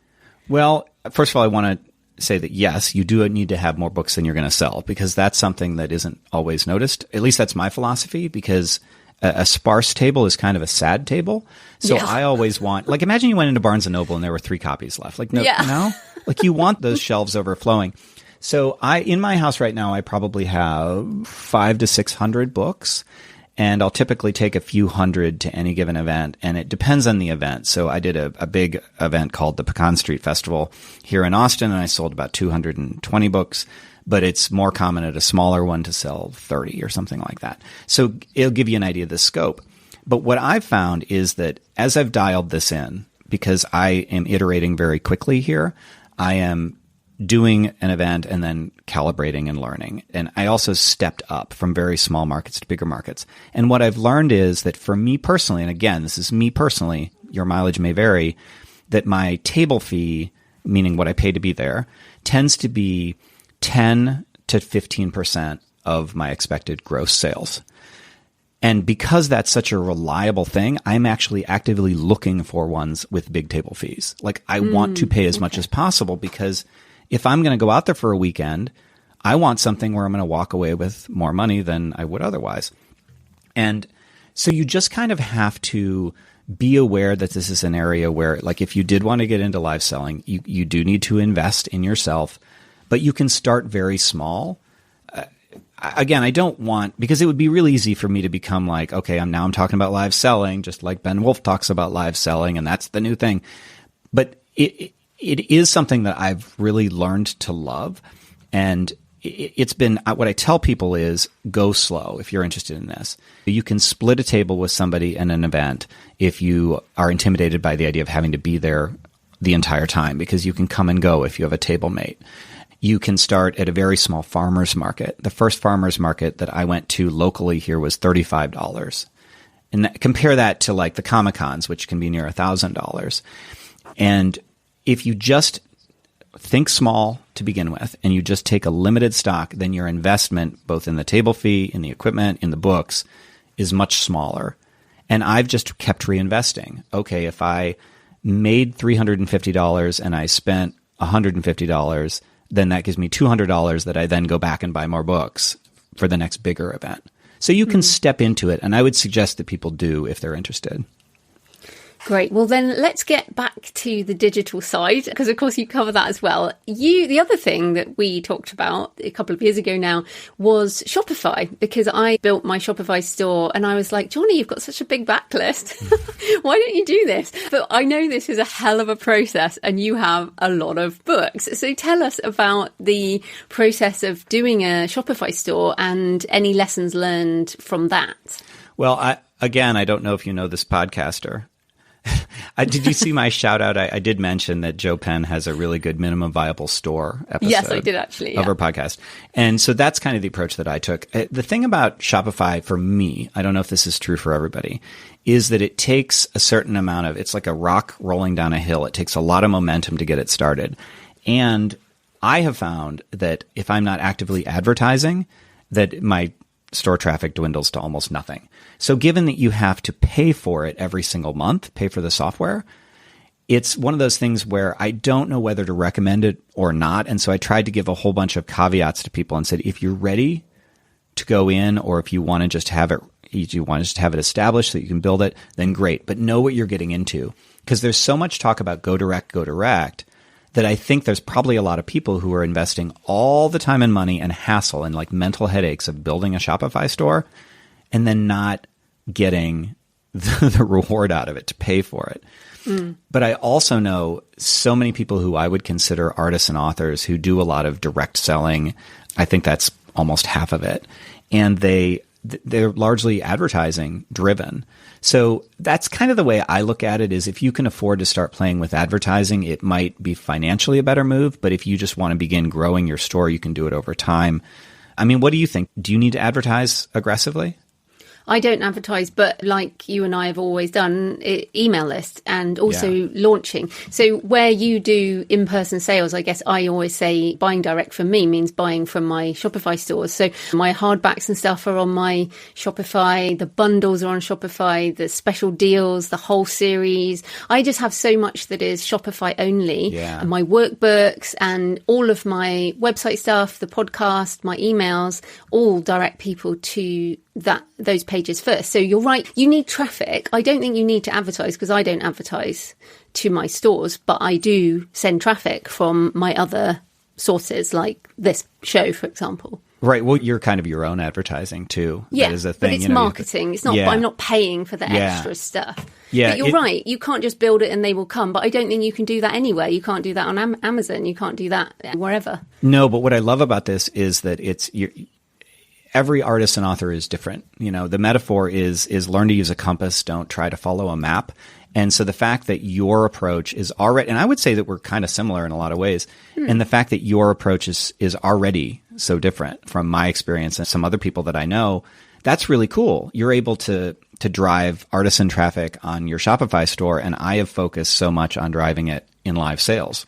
Well, first of all, I want to say that, yes, you do need to have more books than you're going to sell, because that's something that isn't always noticed. At least that's my philosophy, because a sparse table is kind of a sad table. So I always want, like, imagine you went into Barnes & Noble and there were 3 copies left. Like, no, like you want those shelves overflowing. So in my house right now, I probably have 500 to 600 books. And I'll typically take a few hundred to any given event, and it depends on the event. So I did a big event called the Pecan Street Festival here in Austin, and I sold about 220 books, but it's more common at a smaller one to sell 30 or something like that. So it'll give you an idea of the scope. But what I've found is that as I've dialed this in, because I am iterating very quickly here, I am doing an event and then calibrating and learning. And I also stepped up from very small markets to bigger markets. And what I've learned is that for me personally, and again, this is me personally, your mileage may vary, that my table fee, meaning what I pay to be there, tends to be 10 to 15% of my expected gross sales. And because that's such a reliable thing, I'm actually actively looking for ones with big table fees. Like I want to pay as much as possible, because if I'm going to go out there for a weekend, I want something where I'm going to walk away with more money than I would otherwise. And so you just kind of have to be aware that this is an area where, like, if you did want to get into live selling, you do need to invest in yourself, but you can start very small. Again, I don't want, because it would be really easy for me to become like, okay, I'm talking about live selling, just like Ben Wolf talks about live selling, and that's the new thing. But it is something that I've really learned to love. And it's been, what I tell people is go slow if you're interested in this. You can split a table with somebody in an event if you are intimidated by the idea of having to be there the entire time, because you can come and go if you have a table mate. You can start at a very small farmer's market. The first farmer's market that I went to locally here was $35. And compare that to like the Comic-Cons, which can be near $1,000. And if you just think small to begin with, and you just take a limited stock, then your investment, both in the table fee, in the equipment, in the books, is much smaller. And I've just kept reinvesting. Okay, if I made $350 and I spent $150, then that gives me $200 that I then go back and buy more books for the next bigger event. So you can step into it, and I would suggest that people do if they're interested. Great. Well, then let's get back to the digital side, because of course you cover that as well. The other thing that we talked about a couple of years ago now was Shopify, because I built my Shopify store and I was like, Johnny, you've got such a big backlist. Why don't you do this? But I know this is a hell of a process and you have a lot of books. So tell us about the process of doing a Shopify store and any lessons learned from that. Well, I don't know if you know this podcaster. Did you see my shout out? I did mention that Joe Penn has a really good minimum viable store episode. Yes, I did actually. Of our podcast. And so that's kind of the approach that I took. The thing about Shopify for me, I don't know if this is true for everybody, is that it takes a certain amount of, it's like a rock rolling down a hill. It takes a lot of momentum to get it started. And I have found that if I'm not actively advertising, that my store traffic dwindles to almost nothing. So given that you have to pay for it every single month, pay for the software, it's one of those things where I don't know whether to recommend it or not. And so I tried to give a whole bunch of caveats to people and said, if you're ready to go in, or if you want to just have it established so that you can build it, then great. But know what you're getting into, because there's so much talk about go direct, that I think there's probably a lot of people who are investing all the time and money and hassle and like mental headaches of building a Shopify store and then not getting the reward out of it to pay for it. But I also know so many people who I would consider artisan authors who do a lot of direct selling. I think that's almost half of it. And they're largely advertising driven. So that's kind of the way I look at it, is if you can afford to start playing with advertising, it might be financially a better move. But if you just want to begin growing your store, you can do it over time. I mean, what do you think? Do you need to advertise aggressively? I don't advertise, but like you and I have always done, email lists and also launching. So where you do in-person sales, I guess I always say buying direct from me means buying from my Shopify stores. So my hardbacks and stuff are on my Shopify. The bundles are on Shopify, the special deals, the whole series. I just have so much that is Shopify only. Yeah. And my workbooks and all of my website stuff, the podcast, my emails, all direct people to those pages first. So you're right, you need traffic. I don't think you need to advertise, because I don't advertise to my stores, but I do send traffic from my other sources, like this show, for example. Right. Well, you're kind of your own advertising too. Yeah, that is a thing. But it's marketing. It's not. I'm not paying for the extra stuff. Yeah, but you're right. You can't just build it and they will come. But I don't think you can do that anywhere. You can't do that on Amazon. You can't do that wherever. No, but what I love about this is that every artist and author is different. The metaphor is learn to use a compass. Don't try to follow a map. And so the fact that your approach is already, and I would say that we're kind of similar in a lot of ways, and the fact that your approach is already so different from my experience and some other people that I know, that's really cool. You're able to drive artisan traffic on your Shopify store, and I have focused so much on driving it in live sales.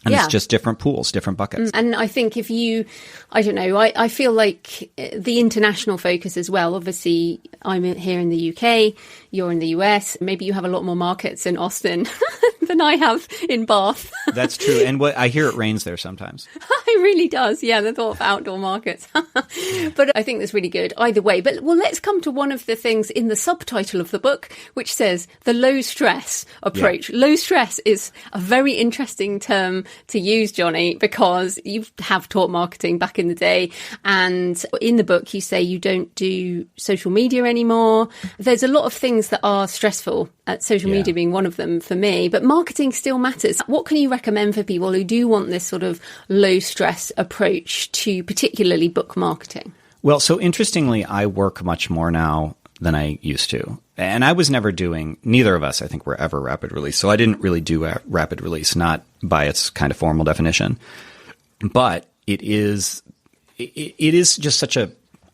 And it's just different pools, different buckets. And I think if you, I don't know, I feel like the international focus as well, obviously I'm here in the UK, you're in the US, maybe you have a lot more markets in Austin than I have in Bath. That's true. And what I hear, it rains there sometimes. It really does. Yeah, the thought of outdoor markets. But I think that's really good either way. But well, let's come to one of the things in the subtitle of the book, which says the low stress approach. Yeah. Low stress is a very interesting term to use, Johnny, because you have taught marketing back in the day. And in the book, you say you don't do social media anymore. There's a lot of things that are stressful, social media being one of them for me, but marketing still matters. What can you recommend for people who do want this sort of low stress approach to particularly book marketing? Well, so interestingly, I work much more now than I used to. And I was never doing, neither of us, I think, were ever rapid release. So I didn't really do rapid release, not by its kind of formal definition. But it is just such a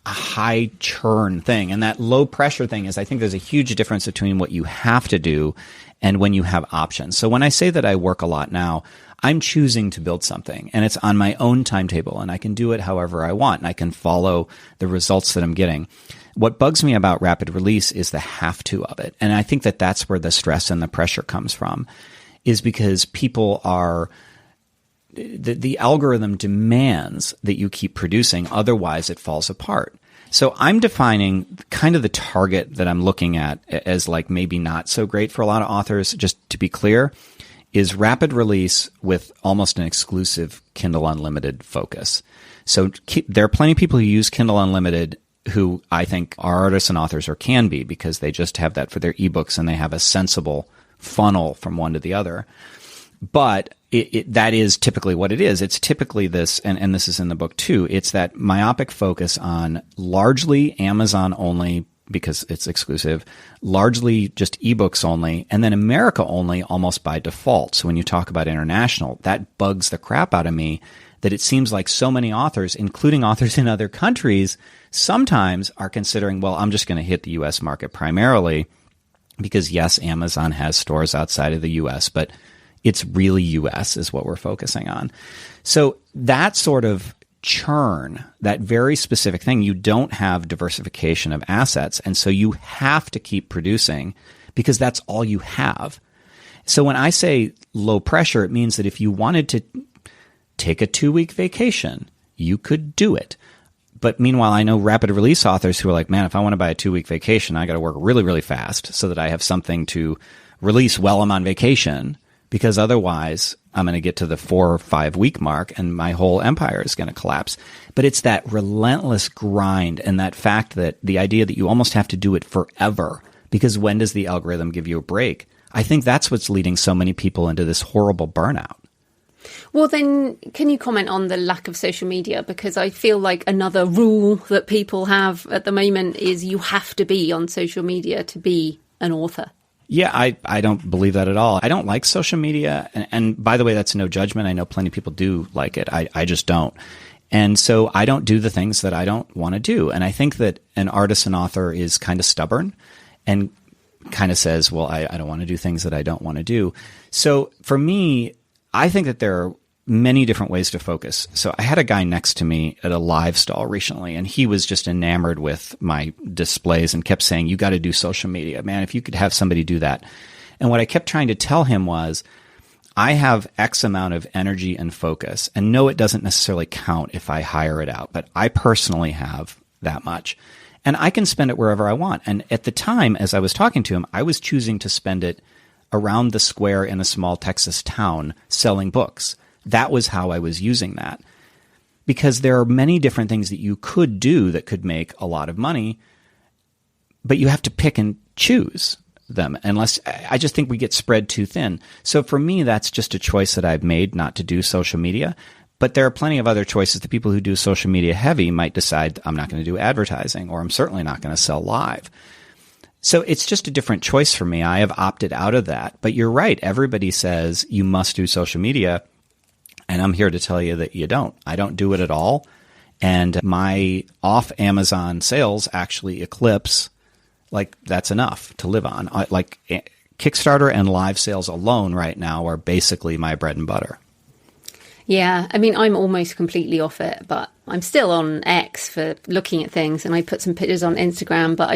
high churn thing. And that low pressure thing is, I think there's a huge difference between what you have to do and when you have options. So when I say that I work a lot now, I'm choosing to build something and it's on my own timetable and I can do it however I want and I can follow the results that I'm getting. What bugs me about rapid release is the have to of it. And I think that that's where the stress and the pressure comes from, is because people are, the algorithm demands that you keep producing, otherwise it falls apart. So I'm defining kind of the target that I'm looking at as like maybe not so great for a lot of authors, just to be clear, is rapid release with almost an exclusive Kindle Unlimited focus. So there are plenty of people who use Kindle Unlimited who I think are artisan authors or can be, because they just have that for their ebooks and they have a sensible funnel from one to the other. But that is typically what it is. It's typically this, and this is in the book too, it's that myopic focus on largely Amazon only because it's exclusive, largely just ebooks only, and then America only almost by default. So when you talk about international, that bugs the crap out of me, that it seems like so many authors, including authors in other countries, sometimes are considering, well, I'm just going to hit the US market primarily because, yes, Amazon has stores outside of the US, but it's really US is what we're focusing on. So that sort of churn, that very specific thing, you don't have diversification of assets. And so you have to keep producing because that's all you have. So when I say low pressure, it means that if you wanted to take a 2-week vacation, you could do it. But meanwhile, I know rapid release authors who are like, man, if I want to buy a 2-week vacation, I got to work really, really fast so that I have something to release while I'm on vacation, because otherwise I'm going to get to the 4 or 5 week mark and my whole empire is going to collapse. But it's that relentless grind and that fact that the idea that you almost have to do it forever, because when does the algorithm give you a break? I think that's what's leading so many people into this horrible burnout. Well, then, can you comment on the lack of social media? Because I feel like another rule that people have at the moment is you have to be on social media to be an author. Yeah, I don't believe that at all. I don't like social media. And by the way, that's no judgment. I know plenty of people do like it. I just don't. And so I don't do the things that I don't want to do. And I think that an artisan author is kind of stubborn and kind of says, well, I don't want to do things that I don't want to do. So for me, I think that there are many different ways to focus. So I had a guy next to me at a live stall recently, and he was just enamored with my displays and kept saying, you got to do social media, man, if you could have somebody do that. And what I kept trying to tell him was, I have X amount of energy and focus, and no, it doesn't necessarily count if I hire it out, but I personally have that much. And I can spend it wherever I want. And at the time, as I was talking to him, I was choosing to spend it around the square in a small Texas town selling books. That was how I was using that. Because there are many different things that you could do that could make a lot of money, but you have to pick and choose them, unless I just think we get spread too thin. So for me, that's just a choice that I've made not to do social media. But there are plenty of other choices. The people who do social media heavy might decide, I'm not going to do advertising, or I'm certainly not going to sell live. So it's just a different choice for me. I have opted out of that. But you're right. Everybody says you must do social media. And I'm here to tell you that you don't. I don't do it at all. And my off Amazon sales actually eclipse, like, that's enough to live on. Like Kickstarter and live sales alone right now are basically my bread and butter. Yeah, I mean, I'm almost completely off it, but I'm still on X for looking at things, and I put some pictures on Instagram, but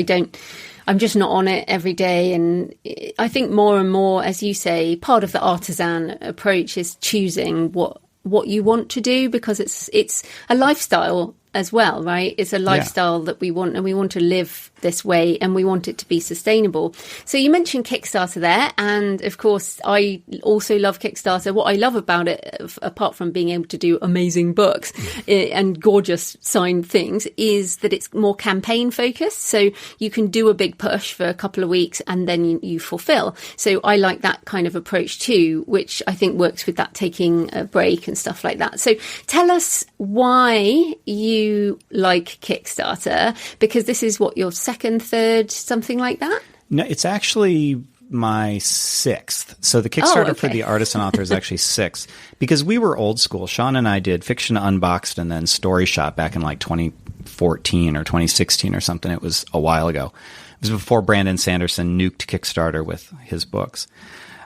I'm just not on it every day. And I think more and more, as you say, part of the artisan approach is choosing what you want to do, because it's a lifestyle as well, right? It's a lifestyle that we want, and we want to live this way, and we want it to be sustainable. So you mentioned Kickstarter there, and of course I also love Kickstarter. What I love about it, apart from being able to do amazing books and gorgeous signed things, is that it's more campaign focused. So you can do a big push for a couple of weeks and then you fulfill. So I like that kind of approach too, which I think works with that taking a break and stuff like that. So tell us why you like Kickstarter, because this is what your second, third, something like that? No, it's actually my sixth. So the Kickstarter for the Artisan author is actually sixth, because we were old school. Sean and I did Fiction Unboxed and then Story Shop back in like 2014 or 2016 or something. It was a while ago. It was before Brandon Sanderson nuked Kickstarter with his books.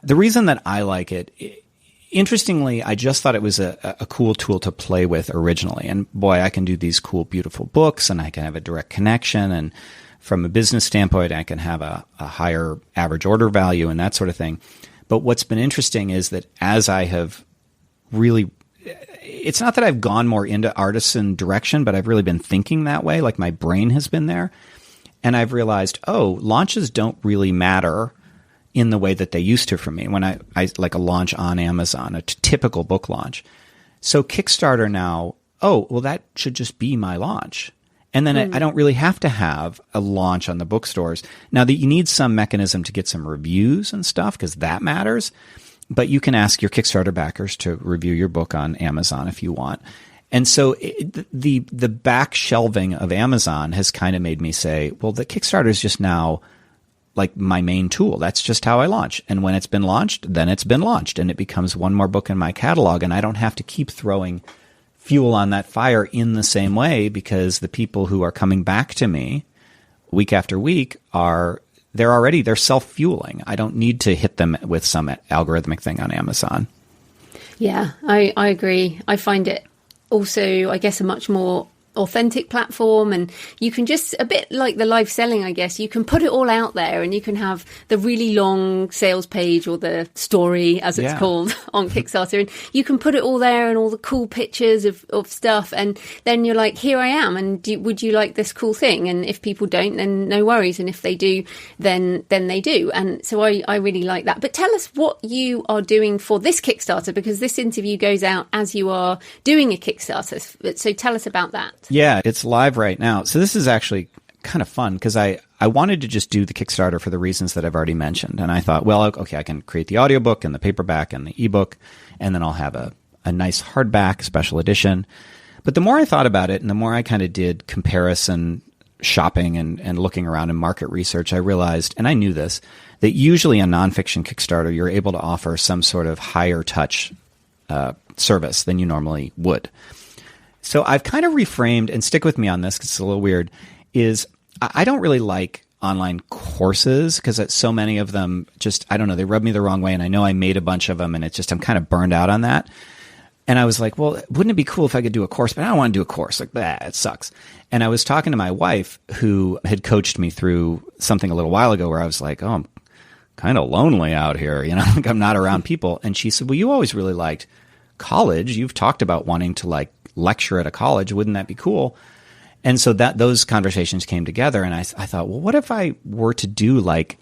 The reason that I like it, interestingly, I just thought it was a cool tool to play with originally. And boy, I can do these cool, beautiful books, and I can have a direct connection. And from a business standpoint, I can have a higher average order value and that sort of thing. But what's been interesting is that as I have really, it's not that I've gone more into artisan direction, but I've really been thinking that way. Like my brain has been there. And I've realized, launches don't really matter in the way that they used to for me when I like a launch on Amazon, a typical book launch. So Kickstarter now, that should just be my launch. And then I don't really have to have a launch on the bookstores. Now, you need some mechanism to get some reviews and stuff, because that matters. But you can ask your Kickstarter backers to review your book on Amazon if you want. And so the back shelving of Amazon has kind of made me say, well, the Kickstarter is just now like my main tool. That's just how I launch. And when it's been launched, then it's been launched, and it becomes one more book in my catalog. And I don't have to keep throwing fuel on that fire in the same way, because the people who are coming back to me week after week they're self-fueling. I don't need to hit them with some algorithmic thing on Amazon. Yeah, I agree. I find it also, I guess, a much more authentic platform, and you can just, a bit like the live selling, I guess, you can put it all out there, and you can have the really long sales page, or the story as it's called on Kickstarter, and you can put it all there and all the cool pictures of stuff, and then you're like, here I am, and would you like this cool thing? And if people don't, then no worries, and if they do, then they do. And so I really like that. But tell us what you are doing for this Kickstarter, because this interview goes out as you are doing a Kickstarter, so tell us about that. Yeah, it's live right now. So this is actually kind of fun, because I wanted to just do the Kickstarter for the reasons that I've already mentioned. And I thought, well, okay, I can create the audiobook and the paperback and the ebook, and then I'll have a nice hardback special edition. But the more I thought about it, and the more I kind of did comparison shopping and looking around in market research, I realized, and I knew this, that usually a nonfiction Kickstarter, you're able to offer some sort of higher touch service than you normally would. So I've kind of reframed, and stick with me on this because it's a little weird, is I don't really like online courses, because so many of them just, I don't know, they rub me the wrong way. And I know I made a bunch of them, and it's just, I'm kind of burned out on that. And I was like, well, wouldn't it be cool if I could do a course? But I don't want to do a course. Like, it sucks. And I was talking to my wife, who had coached me through something a little while ago, where I was like, I'm kind of lonely out here. Like I'm not around people. And she said, well, you always really liked college. You've talked about wanting to like lecture at a college. Wouldn't that be cool? And so those conversations came together, and I thought, well, what if I were to do like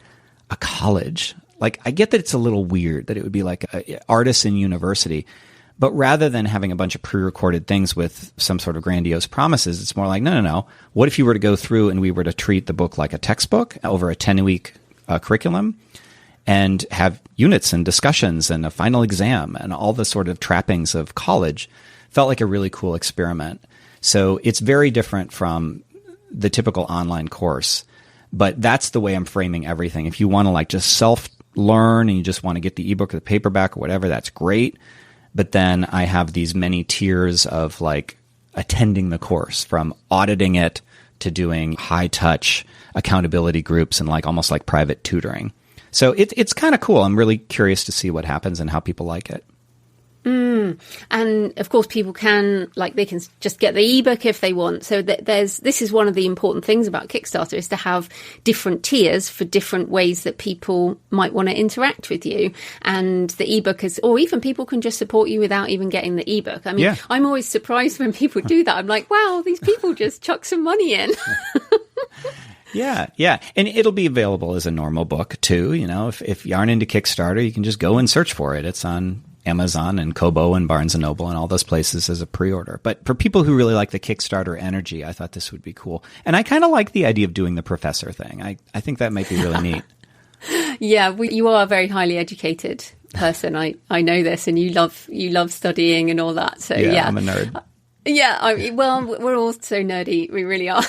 a college? Like, I get that it's a little weird that it would be like an Artisan university, but rather than having a bunch of pre-recorded things with some sort of grandiose promises, it's more like, no. What if you were to go through and we were to treat the book like a textbook over a 10-week curriculum, and have units and discussions and a final exam and all the sort of trappings of college? Felt like a really cool experiment. So it's very different from the typical online course, but that's the way I'm framing everything. If you want to like just self-learn and you just want to get the ebook or the paperback or whatever, that's great. But then I have these many tiers of like attending the course, from auditing it to doing high-touch accountability groups and like almost like private tutoring. So it's kind of cool. I'm really curious to see what happens and how people like it. And of course, people can, they can just get the ebook if they want. So this is one of the important things about Kickstarter, is to have different tiers for different ways that people might want to interact with you. And the ebook or even people can just support you without even getting the ebook. I mean, I'm always surprised when people do that. I'm like, wow, these people just chuck some money in. Yeah. And it'll be available as a normal book too. If you aren't into Kickstarter, you can just go and search for it. It's on Amazon and Kobo and Barnes & Noble and all those places as a pre-order. But for people who really like the Kickstarter energy, I thought this would be cool. And I kind of like the idea of doing the professor thing. I think that might be really neat. Yeah, you are a very highly educated person. I know this, and you love studying and all that. So yeah. I'm a nerd. Yeah, we're all so nerdy. We really are.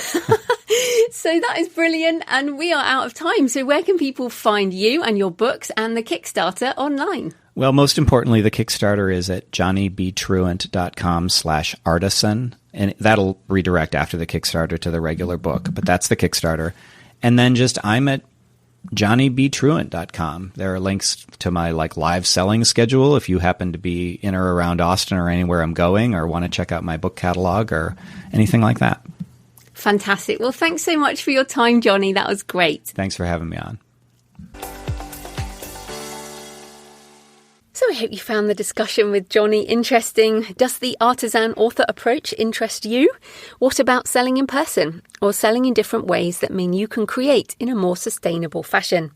So that is brilliant. And we are out of time. So where can people find you and your books and the Kickstarter online? Well, most importantly, the Kickstarter is at johnnybtruant.com/artisan. And that'll redirect after the Kickstarter to the regular book. But that's the Kickstarter. And then I'm at johnnybtruant.com. There are links to my live selling schedule if you happen to be in or around Austin or anywhere I'm going, or want to check out my book catalog or anything like that. Fantastic. Well, thanks so much for your time, Johnny. That was great. Thanks for having me on. So I hope you found the discussion with Johnny interesting. Does the artisan author approach interest you? What about selling in person, or selling in different ways that mean you can create in a more sustainable fashion?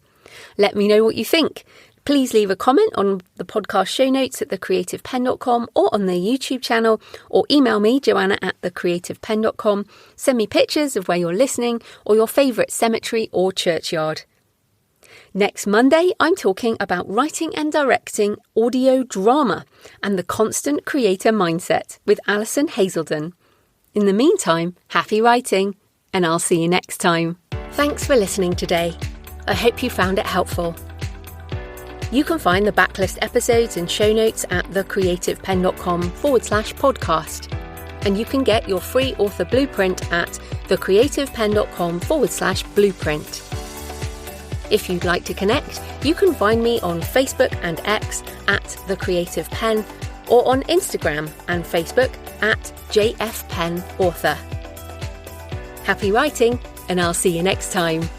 Let me know what you think. Please leave a comment on the podcast show notes at thecreativepenn.com or on the YouTube channel, or email me, joanna@thecreativepenn.com. Send me pictures of where you're listening or your favourite cemetery or churchyard. Next Monday, I'm talking about writing and directing audio drama and the constant creator mindset with Alison Hazelden. In the meantime, happy writing, and I'll see you next time. Thanks for listening today. I hope you found it helpful. You can find the backlist episodes and show notes at thecreativepenn.com/podcast. And you can get your free author blueprint at thecreativepenn.com/blueprint. If you'd like to connect, you can find me on Facebook and X at The Creative Penn, or on Instagram and Facebook at JFPennAuthor. Happy writing, and I'll see you next time.